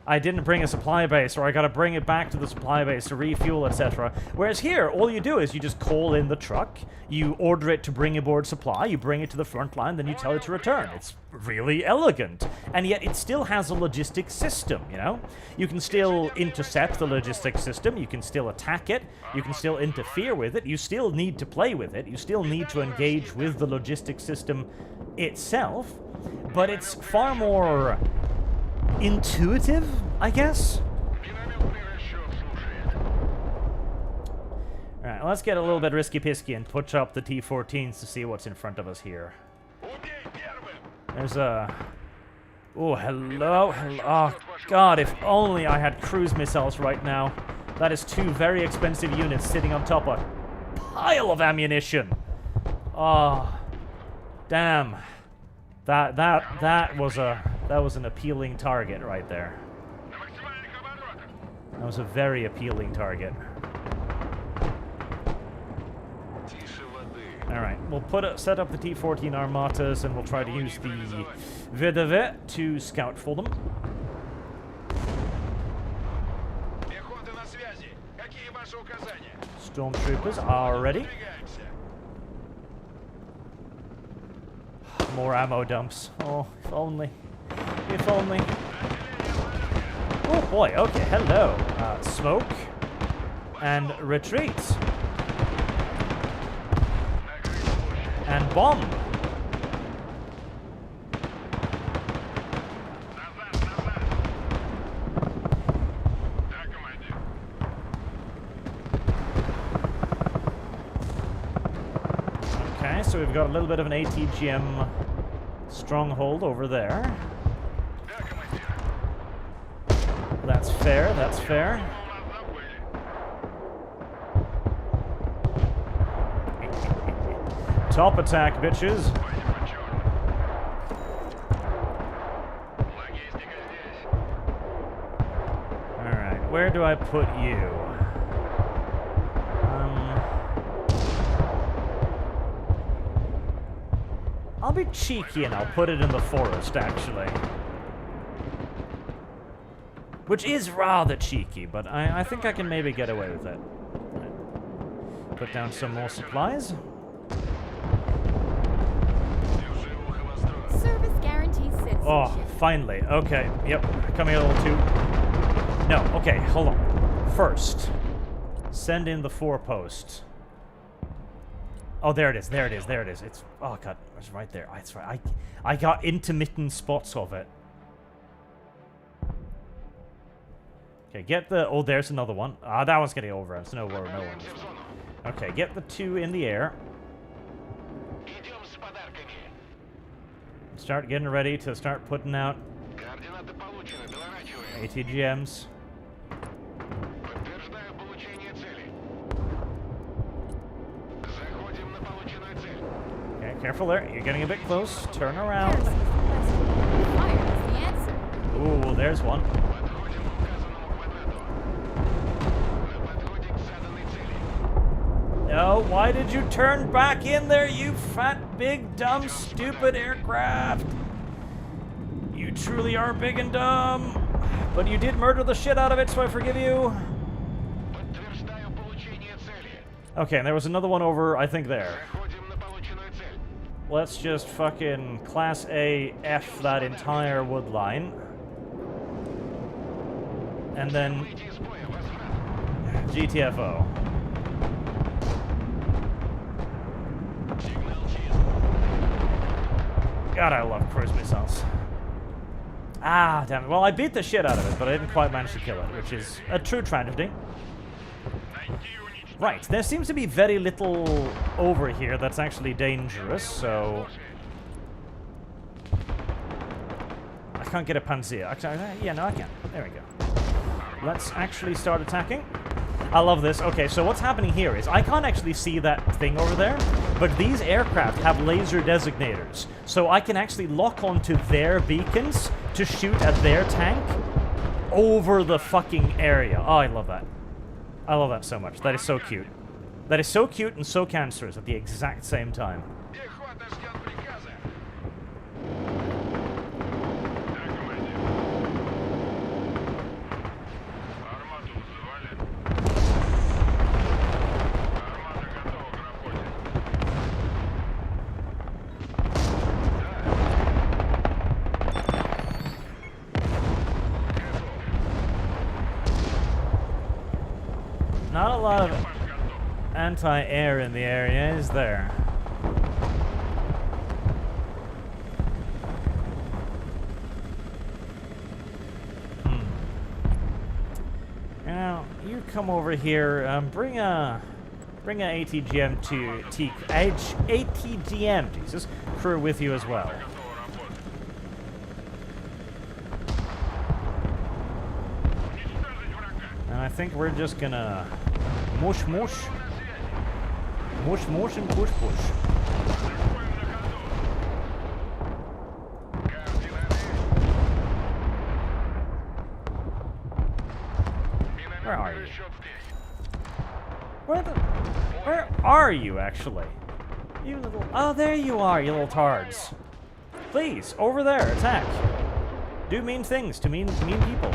I didn't bring a supply base, or I gotta bring it back to the supply base to refuel, etc. Whereas here, all you do is you just call in the truck, you order it to bring aboard supply, you bring it to the front line, then you tell it to return. It's really elegant. And yet it still has a logistics system, you know? You can still intercept the logistics system, you can still attack it, you can still interfere with it, you still need to play with it, you still need to engage with the logistics system itself, but it's far more intuitive, I guess? Alright, let's get a little bit risky-pisky and push up the T-14s to see what's in front of us here. There's a... Oh, hello, hello. Oh, God, if only I had cruise missiles right now. That is 2 very expensive units sitting on top of a pile of ammunition. Oh, damn. That was an appealing target right there. That was a very appealing target. Alright, we'll set up the T-14 Armatas and we'll try to use the VDV to scout for them. Stormtroopers are ready. More ammo dumps. Oh, if only. If only. Oh boy, okay, hello. Smoke. And retreat. And bomb. so we've got a little bit of an ATGM stronghold over there. That's fair, that's fair. Top attack, bitches. Alright, where do I put you? I'll be cheeky and I'll put it in the forest, actually. Which is rather cheeky, but I think I can maybe get away with it. Put down some more supplies. Service guarantees citizenship. Oh, finally. Okay, yep. Coming a little too... No, okay, hold on. First, send in the forepost. Oh, there it is, there it is, there it is. It's... Oh, God, it's right there. That's right. I got intermittent spots of it. Okay, get the... Oh, there's another one. Ah, that one's getting over. It's no worry, no one. Okay, get the two in the air. Start getting ready to start putting out ATGMs. Okay, careful there. You're getting a bit close. Turn around. Fire is the answer. Ooh, there's one. No, why did you turn back in there, you fat, big, dumb, stupid aircraft? You truly are big and dumb. But you did murder the shit out of it, so I forgive you. Okay, and there was another one over, I think, there. Let's just fucking Class A F that entire wood line. And then GTFO. God, I love cruise missiles. Ah, damn it. Well, I beat the shit out of it, but I didn't quite manage to kill it, which is a true tragedy. Right, there seems to be very little over here that's actually dangerous, so... I can't get a Panzer. Yeah, no, I can. There we go. Let's actually start attacking. I love this. Okay, so what's happening here is I can't actually see that thing over there, but these aircraft have laser designators, so I can actually lock onto their beacons to shoot at their tank over the fucking area. Oh, I love that. I love that so much. That is so cute. That is so cute and so cancerous at the exact same time. Not a lot of anti-air in the area, is there? Now, you come over here, bring a ATGM to ATGM, Jesus, crew with you as well. And I think we're just gonna mush mush. Mush mush and push push. Where are you? Where are you actually? You little... Oh, there you are, you little tards. Please, over there, attack. Do mean things to mean people.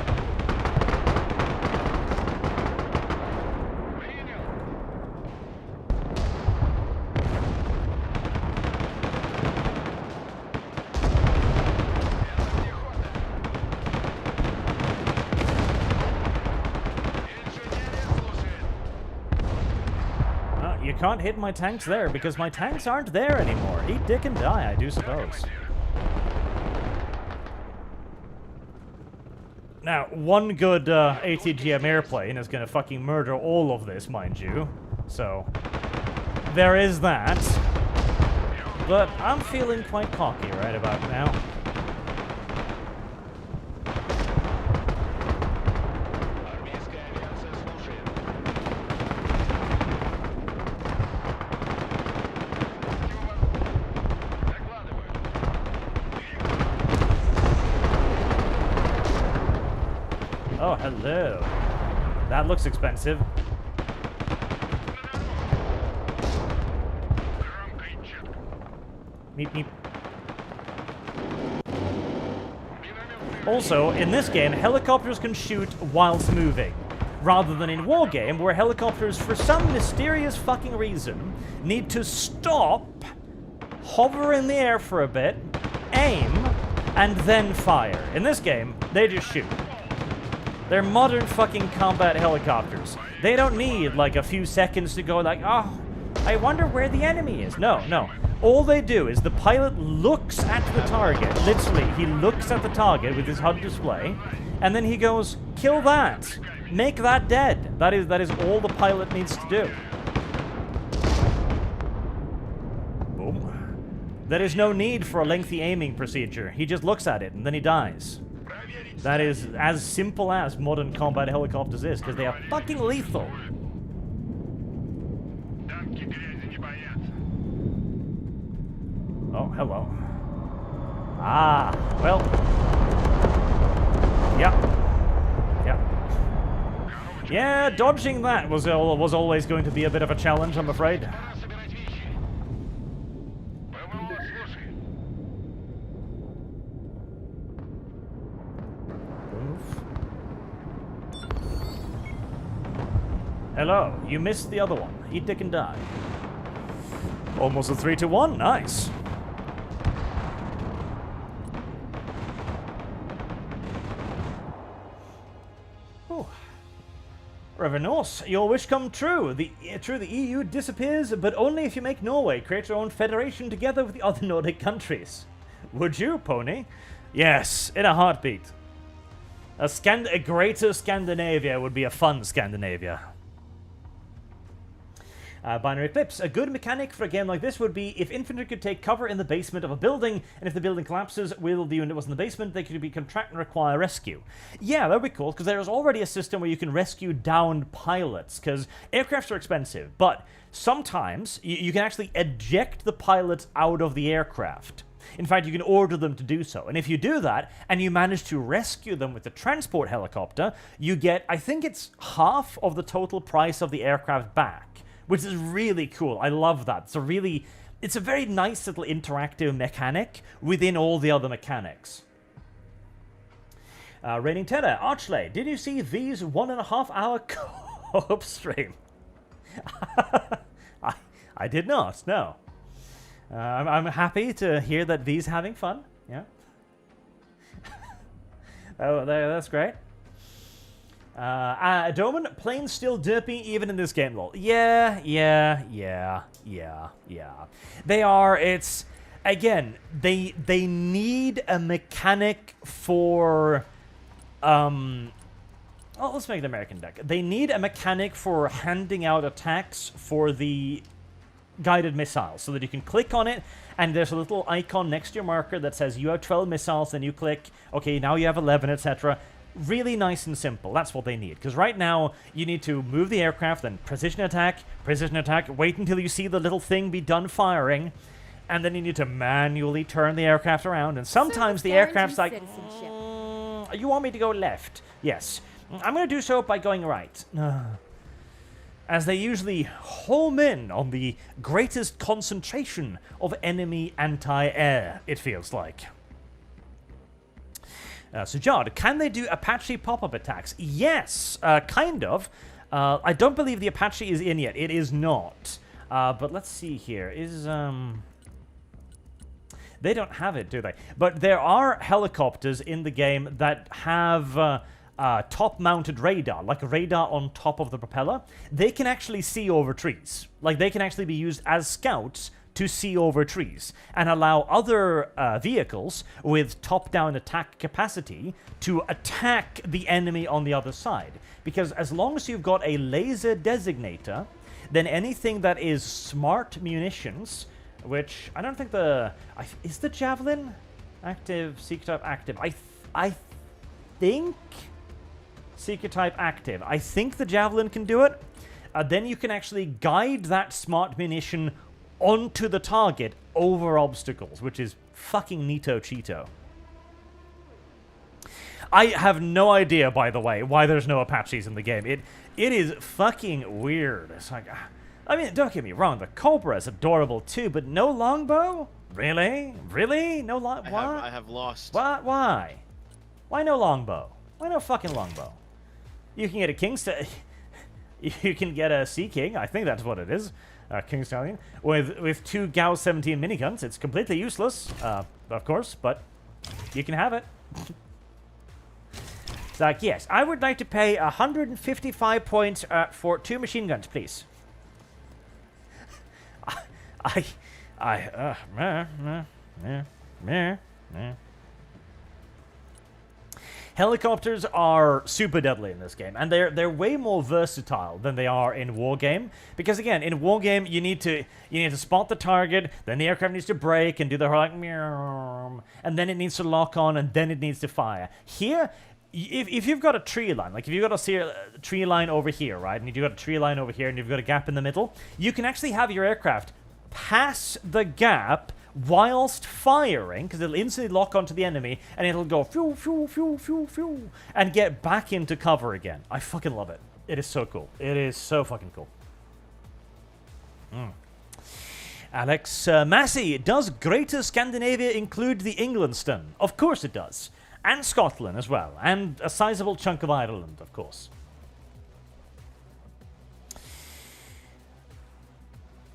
You can't hit my tanks there, because my tanks aren't there anymore. Eat dick and die, I do suppose. Now, one good ATGM airplane is gonna fucking murder all of this, mind you. So, there is that. but I'm feeling quite cocky right about now. Oh, hello. That looks expensive. Meep, meep. Also, in this game, helicopters can shoot whilst moving, rather than in Wargame, where helicopters, for some mysterious fucking reason, need to stop, hover in the air for a bit, aim, and then fire. In this game, they just shoot. They're modern fucking combat helicopters. They don't need, like, a few seconds to go like, oh, I wonder where the enemy is. No, no. All they do is the pilot looks at the target. Literally, he looks at the target with his HUD display, and then he goes, kill that. Make that dead. That is all the pilot needs to do. Boom. There is no need for a lengthy aiming procedure. He just looks at it, and then he dies. That is as simple as modern combat helicopters is, because they are fucking lethal. Oh, hello. Ah, well. Yeah. Yeah. Yeah, dodging that was always going to be a bit of a challenge, I'm afraid. Hello, you missed the other one. Eat, dick, and die. Almost a 3-1, nice. Revenos, your wish come true. The EU disappears, but only if you make Norway create your own federation together with the other Nordic countries. Would you, Pony? Yes, in a heartbeat. A greater Scandinavia would be a fun Scandinavia. Binary Eclipse. A good mechanic for a game like this would be if infantry could take cover in the basement of a building, and if the building collapses while the unit was in the basement, they could be contract and require rescue. Yeah, that would be cool, because there's already a system where you can rescue downed pilots, because aircrafts are expensive, but sometimes you can actually eject the pilots out of the aircraft. In fact, you can order them to do so. And if you do that, and you manage to rescue them with the transport helicopter, you get, I think it's half of the total price of the aircraft back. Which is really cool. I love that. It's a very nice little interactive mechanic within all the other mechanics. Raining Terror, Archley, did you see V's 1.5 hour co-op stream? I did not, no. I'm happy to hear that V's having fun, yeah. Oh, that's great. Doman, planes still derpy even in this game, lol. Yeah. They are, it's, again, they need a mechanic for, well, let's make it American deck. They need a mechanic for handing out attacks for the guided missiles, so that you can click on it, and there's a little icon next to your marker that says you have 12 missiles, then you click, okay, now you have 11, etc., really nice and simple. That's what they need. Because right now, you need to move the aircraft, then precision attack, wait until you see the little thing be done firing, and then you need to manually turn the aircraft around. And sometimes the aircraft's like, you want me to go left? Yes. I'm going to do so by going right. As they usually home in on the greatest concentration of enemy anti-air, it feels like. Sujad, can they do Apache pop-up attacks? Yes, kind of. I don't believe the Apache is in yet. It is not. But let's see here. They don't have it, do they? But there are helicopters in the game that have top-mounted radar, like a radar on top of the propeller. They can actually see over trees. Like, they can actually be used as scouts to see over trees, and allow other vehicles with top-down attack capacity to attack the enemy on the other side. Because as long as you've got a laser designator, then anything that is smart munitions which I don't think is the Javelin active, Seeker type active. I think Seeker type active. I think the Javelin can do it. Then you can actually guide that smart munition onto the target over obstacles, which is fucking neato cheeto. I have no idea, by the way, why there's no Apaches in the game. It is fucking weird. It's like, I mean, don't get me wrong, the Cobra is adorable too, but no longbow? Really? Really? No long? What? I have lost. What? Why? Why no longbow? Why no fucking longbow? You can get a King You can get a Sea King, I think that's what it is. King Stallion. With 2 Gauss 17 miniguns. It's completely useless, of course, but you can have it. It's like, yes, I would like to pay 155 points for 2 machine guns, please. Helicopters are super deadly in this game, and they're way more versatile than they are in Wargame. Because again, in Wargame, you need to spot the target, then the aircraft needs to brake and do the whole like meow, and then it needs to lock on, and then it needs to fire. Here, if you've got a tree line, like if you've got a tree line over here, right, and you've got a tree line over here, and you've got a gap in the middle, you can actually have your aircraft pass the gap whilst firing, because it'll instantly lock onto the enemy, and it'll go phew, phew, phew, phew, phew, and get back into cover again. I fucking love it. It is so cool. It is so fucking cool. Alex Massey, does Greater Scandinavia include the Englandston? Of course it does. And Scotland as well. And a sizable chunk of Ireland, of course.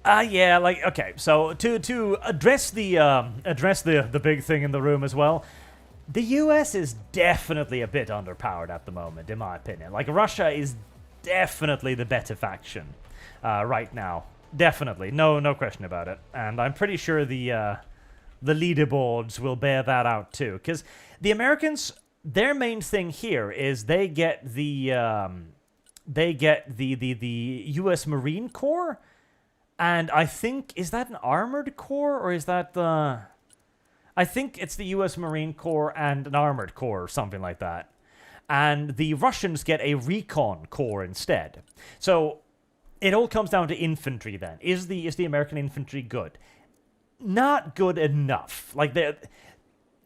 Yeah, like, okay, so to address the big thing in the room as well, the US is definitely a bit underpowered at the moment, in my opinion. Like, Russia is definitely the better faction right now. Definitely, no question about it. And I'm pretty sure the leaderboards will bear that out too, because the Americans, their main thing here is they get the US Marine Corps. And I think, is that an armored corps, or is that the... I think it's the US Marine Corps and an armored corps, or something like that. And the Russians get a recon corps instead. So, it all comes down to infantry then. Is the American infantry good? Not good enough. Like,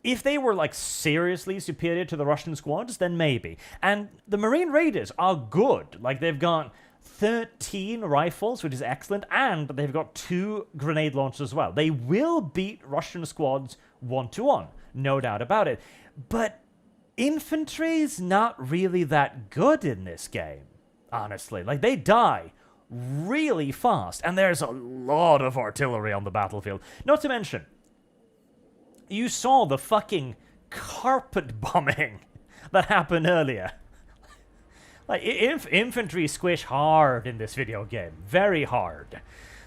if they were, like, seriously superior to the Russian squads, then maybe. And the Marine Raiders are good. Like, they've got 13 rifles, which is excellent, and they've got 2 grenade launchers as well. They will beat Russian squads 1-1, no doubt about it. But infantry's not really that good in this game, honestly. Like, they die really fast, and there's a lot of artillery on the battlefield. Not to mention, you saw the fucking carpet bombing that happened earlier. Like, infantry squish hard in this video game. Very hard.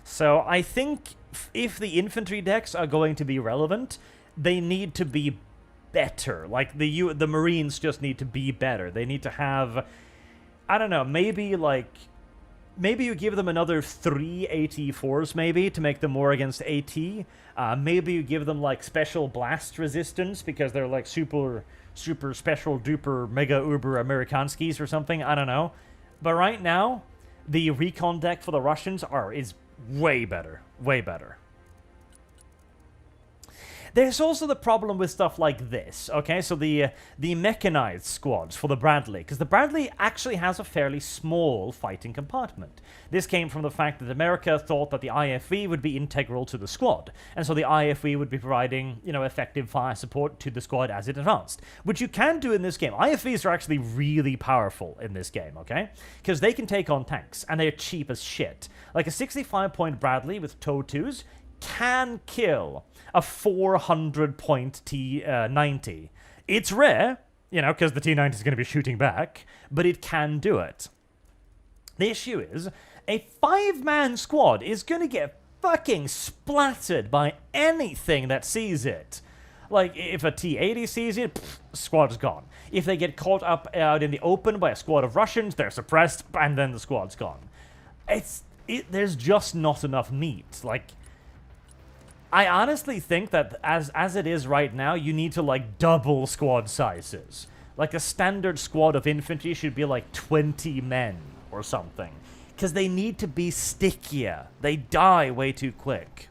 So I think if the infantry decks are going to be relevant, they need to be better. Like, the Marines just need to be better. They need to have... I don't know, maybe you give them another 3 AT-4s, maybe, to make them more against AT. Maybe you give them, like, special blast resistance, because they're, like, super special duper mega uber Amerikanskis or something. I don't know. But right now, the recon deck for the Russians is way better. Way better. There's also the problem with stuff like this, okay? So the mechanized squads for the Bradley, because the Bradley actually has a fairly small fighting compartment. This came from the fact that America thought that the IFV would be integral to the squad, and so the IFV would be providing, you know, effective fire support to the squad as it advanced, which you can do in this game. IFVs are actually really powerful in this game, okay? Because they can take on tanks, and they're cheap as shit. Like a 65-point Bradley with TOW-2s can kill a 400-point T-90. It's rare, you know, because the T-90 is going to be shooting back, but it can do it. The issue is, a 5-man squad is going to get fucking splattered by anything that sees it. Like, if a T-80 sees it, squad's gone. If they get caught up out in the open by a squad of Russians, they're suppressed, and then the squad's gone. There's just not enough meat. Like, I honestly think that as it is right now, you need to, like, double squad sizes. Like, a standard squad of infantry should be, like, 20 men or something. Because they need to be stickier. They die way too quick.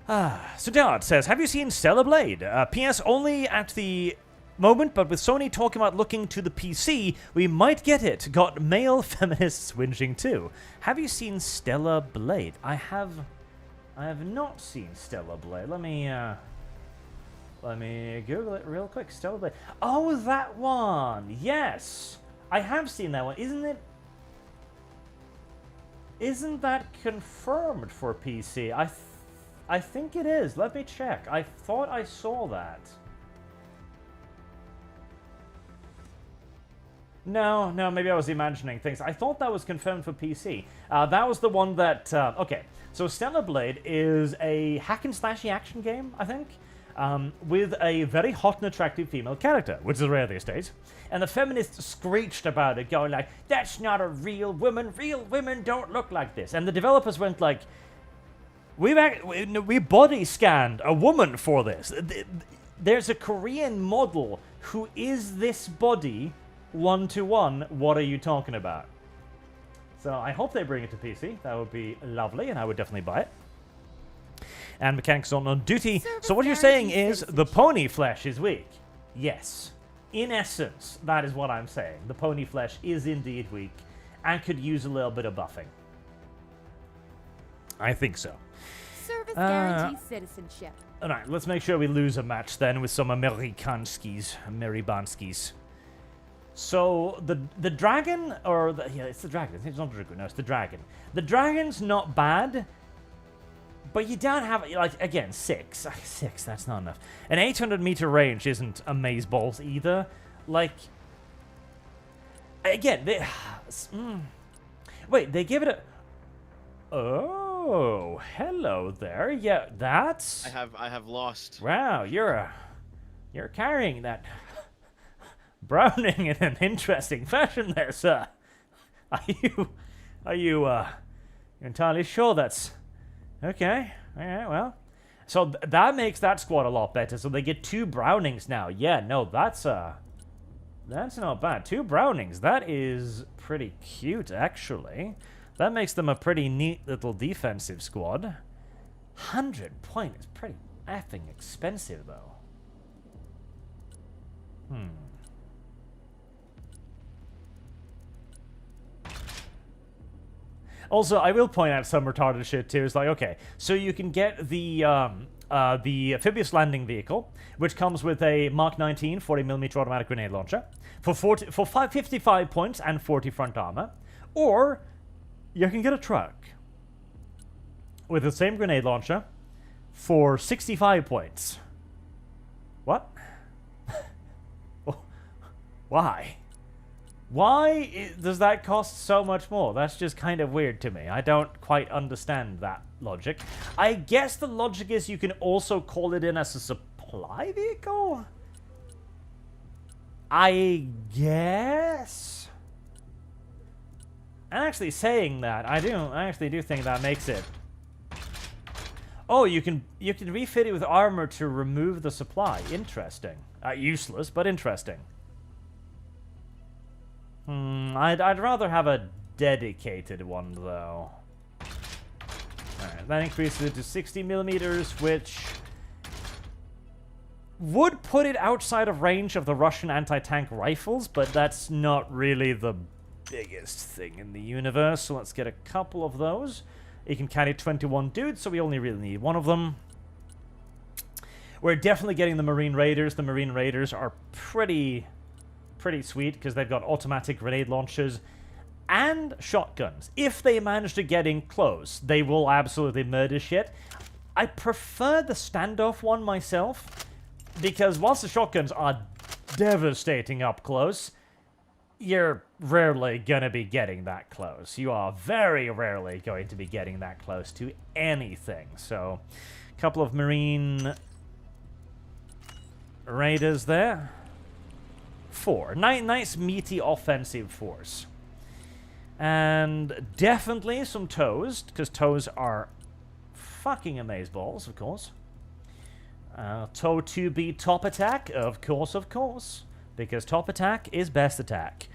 So Dad says, have you seen Stellar Blade? PS only at the moment, but with Sony talking about looking to the PC, we might get it. Got male feminists whinging too. Have you seen Stellar Blade? I have not seen Stellar Blade. Let me Google it real quick. Stellar Blade. Oh, that one. Yes. I have seen that one. Isn't that confirmed for PC? I think it is. Let me check. I thought I saw that. No, maybe I was imagining things. I thought that was confirmed for PC. That was the one that... okay, so Stellar Blade is a hack-and-slashy action game, I think, with a very hot and attractive female character, which is rare these days. And the feminists screeched about it, going like, that's not a real woman. Real women don't look like this. And the developers went like, we body scanned a woman for this. There's a Korean model who is this body... 1-to-1, what are you talking about? So I hope they bring it to PC. That would be lovely, and I would definitely buy it. And mechanics on duty. So what you're saying is the pony flesh is weak. Yes. In essence, that is what I'm saying. The pony flesh is indeed weak and could use a little bit of buffing. I think so. Service guarantees citizenship. Alright, let's make sure we lose a match then with some Ameribanskis. So, the dragon, or... yeah, it's the dragon. It's not Dragoon. No, it's the dragon. The dragon's not bad, but you don't have... like, again, 6. 6, that's not enough. An 800-meter range isn't amazeballs either. Like... again, they... wait, they give it a... oh, hello there. Yeah, that's... I have lost. Wow, you're carrying that... Browning in an interesting fashion there, sir. Are you entirely sure that's... okay, alright, well. So that makes that squad a lot better, so they get 2 Brownings now. Yeah, no, that's not bad. 2 Brownings, that is pretty cute, actually. That makes them a pretty neat little defensive squad. 100 point is pretty effing expensive, though. Also, I will point out some retarded shit too. It's like, okay, so you can get the amphibious landing vehicle, which comes with a Mark 19 40mm automatic grenade launcher for 55 points and 40 front armor, or you can get a truck with the same grenade launcher for 65 points. What? Why? Why does that cost so much more? That's just kind of weird to me. I don't quite understand that logic. I guess the logic is you can also call it in as a supply vehicle? I guess? And actually saying that, I actually do think that makes it... oh, you can refit it with armor to remove the supply. Interesting. Useless, but interesting. I'd rather have a dedicated one, though. Alright, that increases it to 60mm, which would put it outside of range of the Russian anti-tank rifles, but that's not really the biggest thing in the universe, so let's get a couple of those. You can carry 21 dudes, so we only really need one of them. We're definitely getting the Marine Raiders. The Marine Raiders are pretty sweet because they've got automatic grenade launchers and shotguns. If they manage to get in close, they will absolutely murder shit. I prefer the standoff one myself because whilst the shotguns are devastating up close, you're rarely gonna be getting that close. You are very rarely going to be getting that close to anything. So, a couple of Marine Raiders there. 4. Nice meaty offensive force. And definitely some toes, because toes are fucking amazeballs, of course. Toe 2B top attack, of course, because top attack is best attack.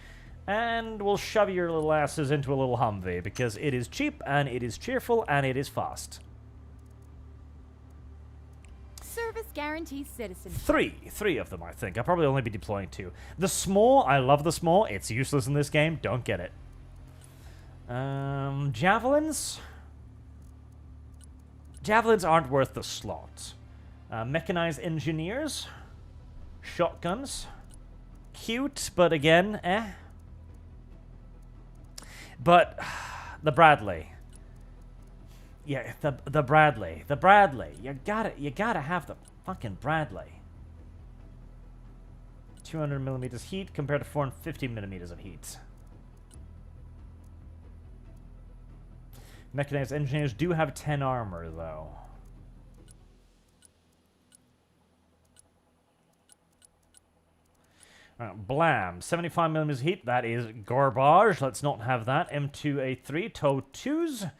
And we'll shove your little asses into a little Humvee, because it is cheap, and it is cheerful, and it is fast. Service guarantees citizenship. Three of them, I think. I'll probably only be deploying 2. The small, I love the small. It's useless in this game. Don't get it. Javelins? Javelins aren't worth the slot. Mechanized engineers? Shotguns? Cute, but again, eh. But the Bradley. Yeah, the Bradley. The Bradley. You gotta have the fucking Bradley. 200 millimeters heat compared to 450 millimeters of heat. Mechanized engineers do have 10 armor, though. Blam. 75 millimeters heat. That is garbage. Let's not have that. M2A3. Toe 2s.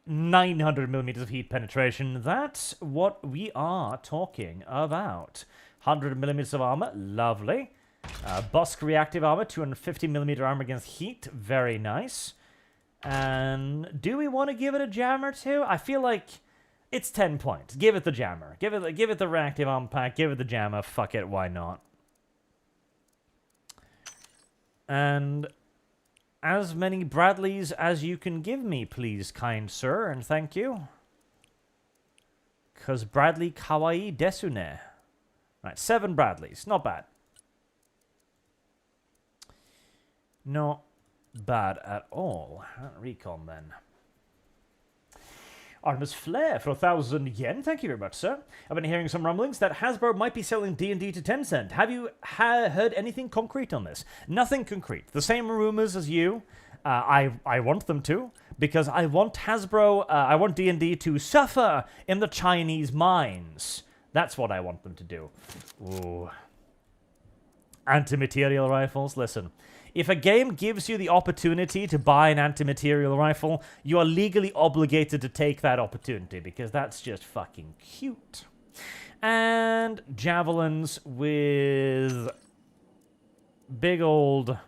900 millimeters of heat penetration. That's what we are talking about. 100 millimeters of armor. Lovely. Busk reactive armor. 250 millimeter armor against heat. Very nice. And do we want to give it a jammer too? I feel like it's 10 points. Give it the jammer. Give it the reactive armor pack. Give it the jammer. Fuck it. Why not? And as many Bradleys as you can give me, please, kind sir, and thank you. 'Cause Bradley kawaii desu ne. Right, 7 Bradleys. Not bad. Not bad at all. Recon, then. Artemis Flare for 1,000 yen. Thank you very much, sir. I've been hearing some rumblings that Hasbro might be selling D&D to Tencent. Have you heard anything concrete on this? Nothing concrete. The same rumors as you. I want them to, because I want Hasbro, I want D&D to suffer in the Chinese mines. That's what I want them to do. Ooh. Anti-material rifles. Listen. If a game gives you the opportunity to buy an anti-material rifle, you are legally obligated to take that opportunity, because that's just fucking cute. And javelins with big old,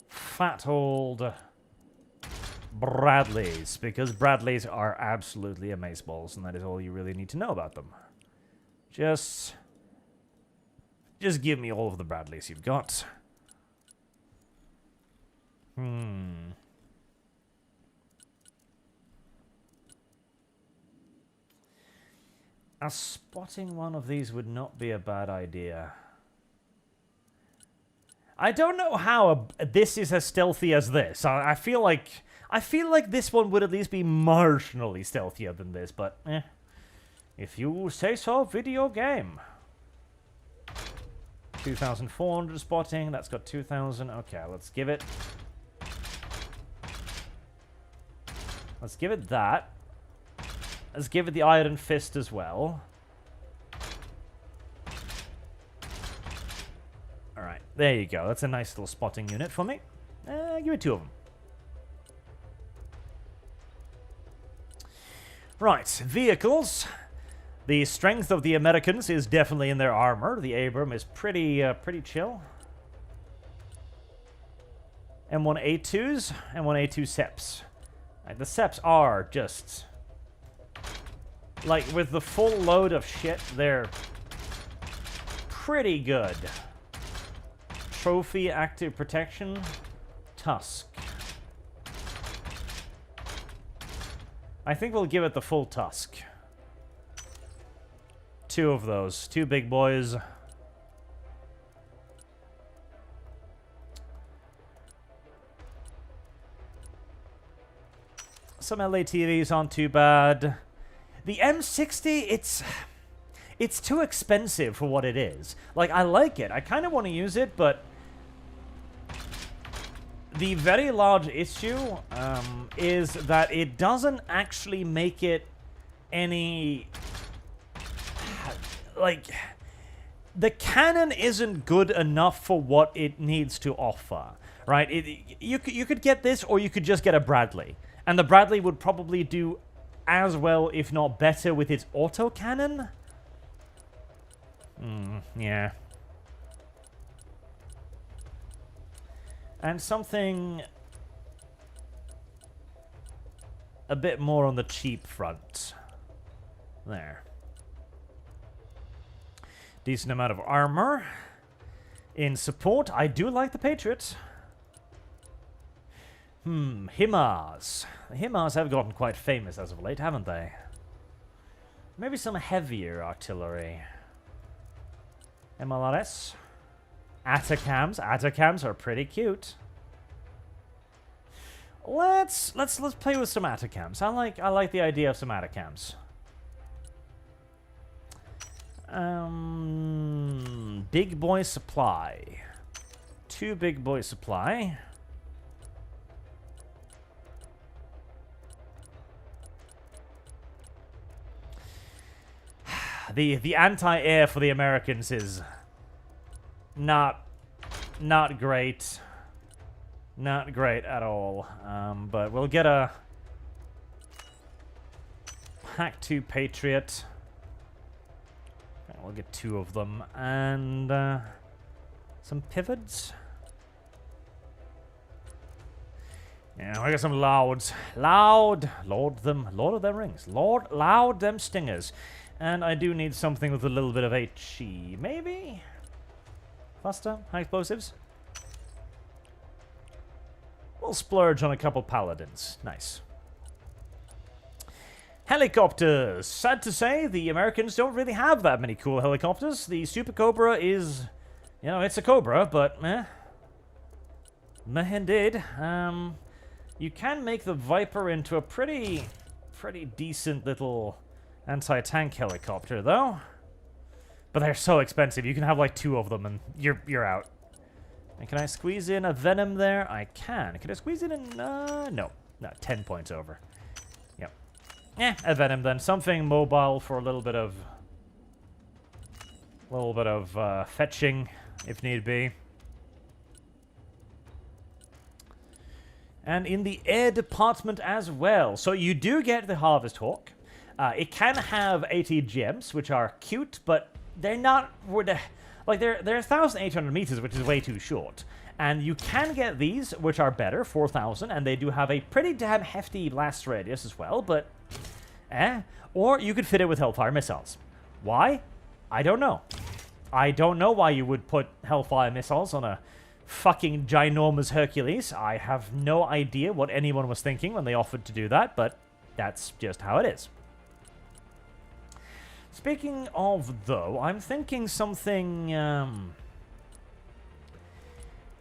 fat old Bradleys, because Bradleys are absolutely amazeballs, and that is all you really need to know about them. Just give me all of the Bradleys you've got. Spotting one of these would not be a bad idea. I don't know how this is as stealthy as this. I feel like this one would at least be marginally stealthier than this, but eh. If you say so, video game. 2,400 spotting. That's got 2,000. Okay, let's give it. Let's give it that. Let's give it the Iron Fist as well. Alright, there you go. That's a nice little spotting unit for me. Give it 2 of them. Right, vehicles. The strength of the Americans is definitely in their armor. The Abram is pretty chill. M1A2s, M1A2 Seps. Like, the Seps are just... like, with the full load of shit, they're pretty good. Trophy active protection. Tusk. I think we'll give it the full Tusk. 2 of those. 2 big boys. Some LATVs aren't too bad. The M60, it's too expensive for what it is. Like, I like it. I kind of want to use it, but the very large issue is that it doesn't actually make it any... like, the cannon isn't good enough for what it needs to offer. right? You could get this, or you could just get a Bradley. And the Bradley would probably do as well, if not better, with its autocannon. Yeah. And something a bit more on the cheap front. There. Decent amount of armor. In support, I do like the Patriot. HIMARS. The HIMARS have gotten quite famous as of late, haven't they? Maybe some heavier artillery. MLRS. Atacams. Atacams are pretty cute. Let's play with some Atacams. I like the idea of some Atacams. Big boy supply. 2 big boy supply. The anti-air for the Americans is not great. Not great at all. But we'll get a Hack 2 Patriot. We'll get 2 of them. And some pivots. Yeah, we got some Louds. Loud of them rings. Loud them stingers. And I do need something with a little bit of HE. Maybe? Cluster? High explosives? We'll splurge on a couple paladins. Nice. Helicopters. Sad to say, the Americans don't really have that many cool helicopters. The Super Cobra is, you know, it's a Cobra, but meh. Meh indeed. You can make the Viper into a pretty decent little anti-tank helicopter, though. But they're so expensive. You can have like 2 of them and you're out. And can I squeeze in a Venom there? I can. Can I squeeze it in? No. 10 points over. Yep. A Venom then. Something mobile for a little bit of fetching, if need be. And in the air department as well. So you do get the Harvest Hawk. It can have ATGMs, which are cute, but they're not... Like, they're 1,800 meters, which is way too short. And you can get these, which are better, 4,000, and they do have a pretty damn hefty blast radius as well, but... Or you could fit it with Hellfire missiles. Why? I don't know. I don't know why you would put Hellfire missiles on a fucking ginormous Hercules. I have no idea what anyone was thinking when they offered to do that, but that's just how it is. Speaking of, though, I'm thinking something,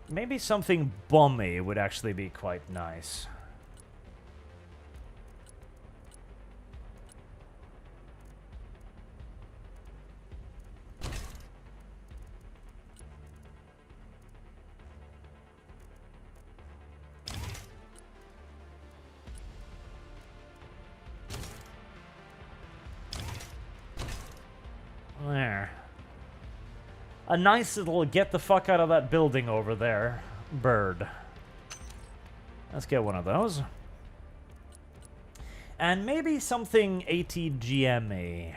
maybe something bomby would actually be quite nice. There. A nice little get the fuck out of that building over there bird. Let's get one of those. And maybe something ATGM-y.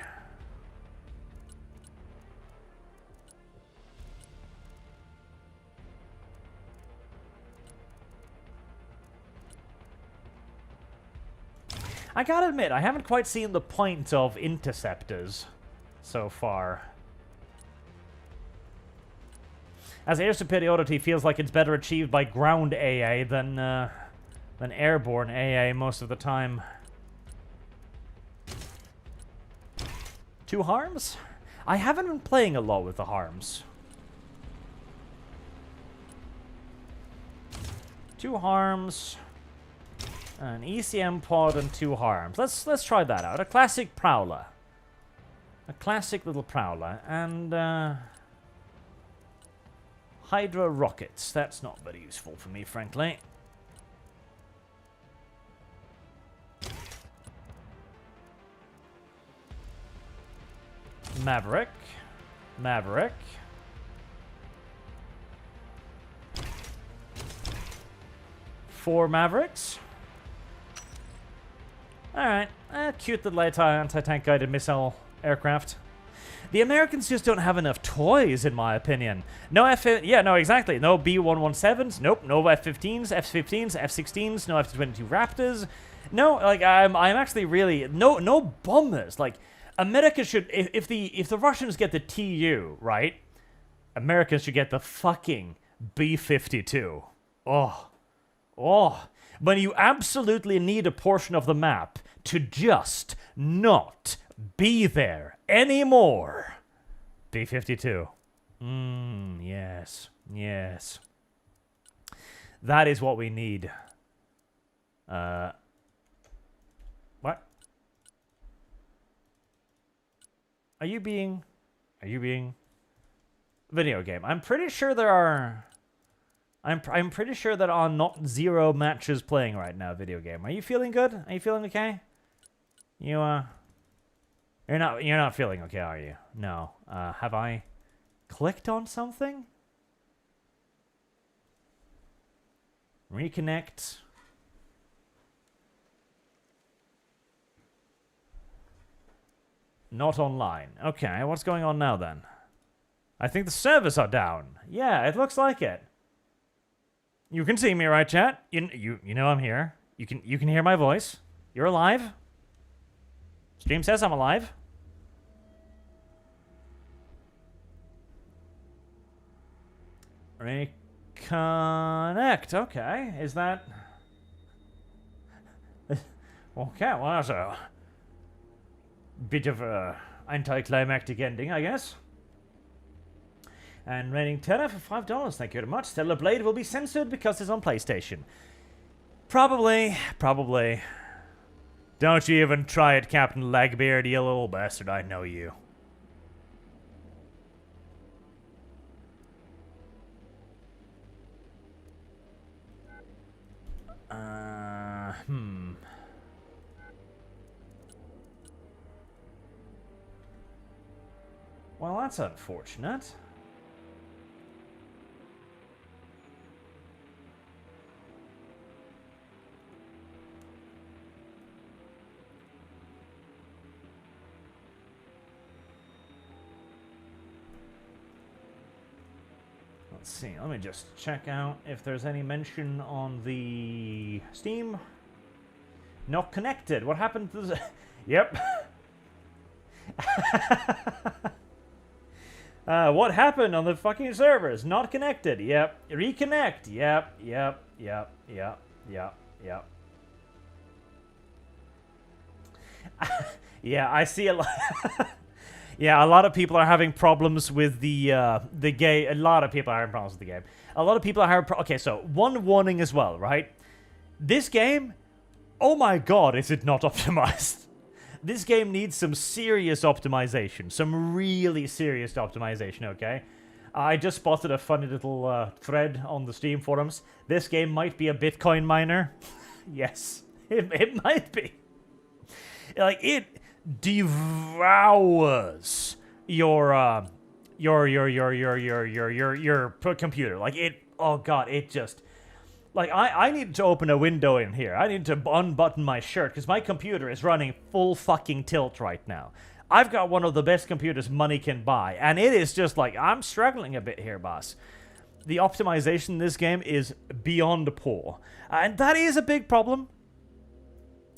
I gotta admit, I haven't quite seen the point of interceptors so far. As air superiority feels like it's better achieved by ground AA than airborne AA most of the time. 2 harms? I haven't been playing a lot with the harms. 2 harms, an ECM pod, and 2 harms. Let's try that out. A classic Prowler. A classic little Prowler, and Hydra rockets. That's not very useful for me, frankly. Maverick. 4 Mavericks. Alright, cute little anti-tank guided missile aircraft. The Americans just don't have enough toys, in my opinion. No yeah, no, exactly. No B-117s. Nope. No F-15s, F-15s, F-16s. No F-22 Raptors. No, like I'm actually really no bombers. Like America should, if the Russians get the TU right, Americans should get the fucking B-52. Oh, when you absolutely need a portion of the map to just not be there anymore. B-52. Yes. Yes. That is what we need. What? Are you being video game? I'm pretty sure there are I'm pretty sure there are not 0 matches playing right now, video game. Are you feeling good? Are you feeling okay? You're not feeling okay, are you? No. Have I clicked on something? Reconnect. Not online. Okay, what's going on now then? I think the servers are down. Yeah, it looks like it. You can see me, right, chat? You know I'm here. You can hear my voice. You're alive. Stream says I'm alive. Reconnect. Okay, is that... Okay, well, that's a bit of a anticlimactic ending, I guess. And rating 10 for $5. Thank you very much. Stellar Blade will be censored because it's on PlayStation. Probably. Don't you even try it, Captain Legbeard, you little bastard. I know you. Well, that's unfortunate. Let's see, let me just check out if there's any mention on the Steam. Not connected. What happened to the... Yep. What happened on the fucking servers? Not connected. Yep. Reconnect. Yep. Yeah, I see a lot. Yeah, a lot of people are having problems with the game. A lot of people are having problems with the game. A lot of people are having... Okay, so one warning as well, right? This game, oh my god, is it not optimized? This game needs some serious optimization. Some really serious optimization, okay? I just spotted a funny little thread on the Steam forums. This game might be a Bitcoin miner. Yes, it might be. Like, it devours your computer. Like, it... Oh god, it just... Like, I need to open a window in here. I need to unbutton my shirt, because my computer is running full fucking tilt right now. I've got one of the best computers money can buy, and it is just like, I'm struggling a bit here, boss. The optimization in this game is beyond poor. And that is a big problem.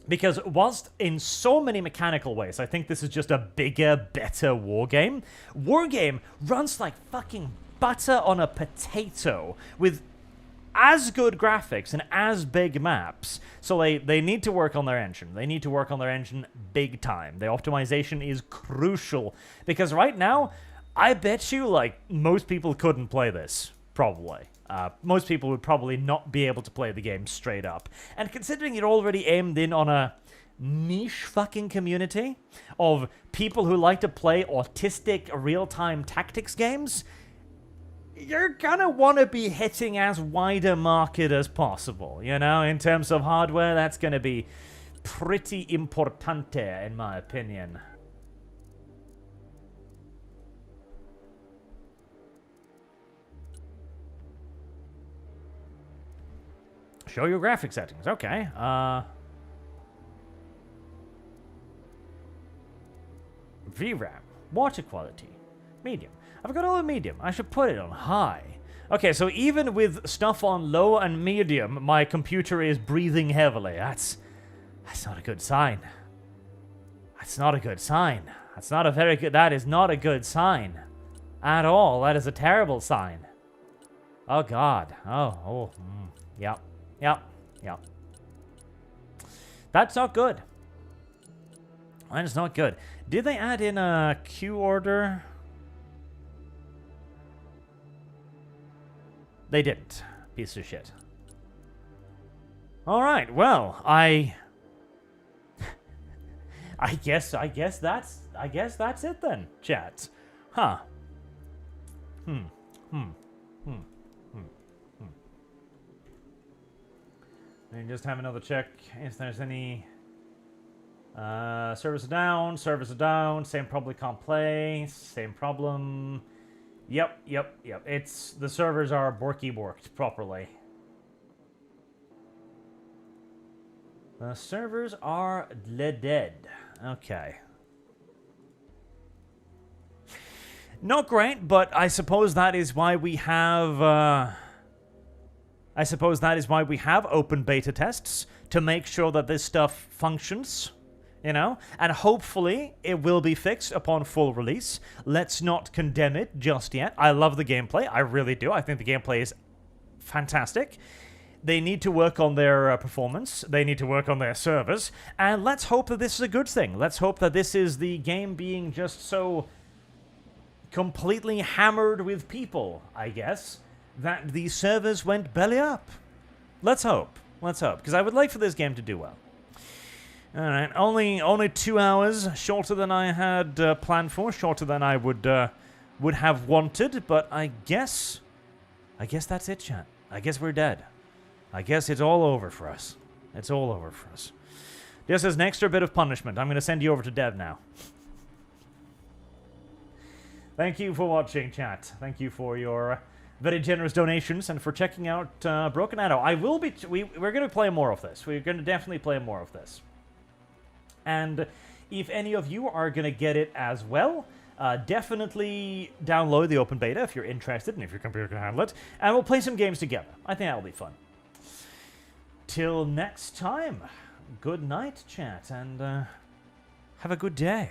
Because whilst in so many mechanical ways, I think this is just a bigger, better Wargame, Wargame runs like fucking butter on a potato with as good graphics and as big maps. So they need to work on their engine. They need to work on their engine big time. The optimization is crucial. Because right now, I bet you, like, most people couldn't play this. Probably. Most people would probably not be able to play the game straight up. And considering you're already aimed in on a niche fucking community of people who like to play autistic real-time tactics games, you're gonna want to be hitting as wide a market as possible, you know? In terms of hardware, that's gonna be pretty importante, in my opinion. Show your graphic settings. Okay. VRAM. Water quality. Medium. I've got all in medium. I should put it on high. Okay, so even with stuff on low and medium, my computer is breathing heavily. That's not a good sign. That's not a good sign. That is not a good sign. At all. That is a terrible sign. Oh, God. Yep. That's not good. That is not good. Did they add in a queue order? They didn't. Piece of shit. All right. Well, I guess that's it then, chat. Huh. And just have another check if there's any servers are down, same probably can't play, same problem. Yep. It's the servers are borked properly. The servers are dead. Okay. Not great, but I suppose that is why we have open beta tests, to make sure that this stuff functions, you know? And hopefully it will be fixed upon full release. Let's not condemn it just yet. I love the gameplay. I really do. I think the gameplay is fantastic. They need to work on their performance. They need to work on their servers. And let's hope that this is a good thing. Let's hope that this is the game being just so completely hammered with people, I guess, that the servers went belly up. Let's hope. Because I would like for this game to do well. Alright, only 2 hours, shorter than I had planned for, shorter than I would have wanted, but I guess that's it, chat. I guess we're dead. I guess it's all over for us. It's all over for us. Just as an extra bit of punishment, I'm going to send you over to Dev now. Thank you for watching, chat. Thank you for your very generous donations and for checking out Broken Arrow. We're going to play more of this. We're going to definitely play more of this. And if any of you are going to get it as well, definitely download the open beta if you're interested and if your computer can handle it. And we'll play some games together. I think that'll be fun. Till next time, good night, chat, and have a good day.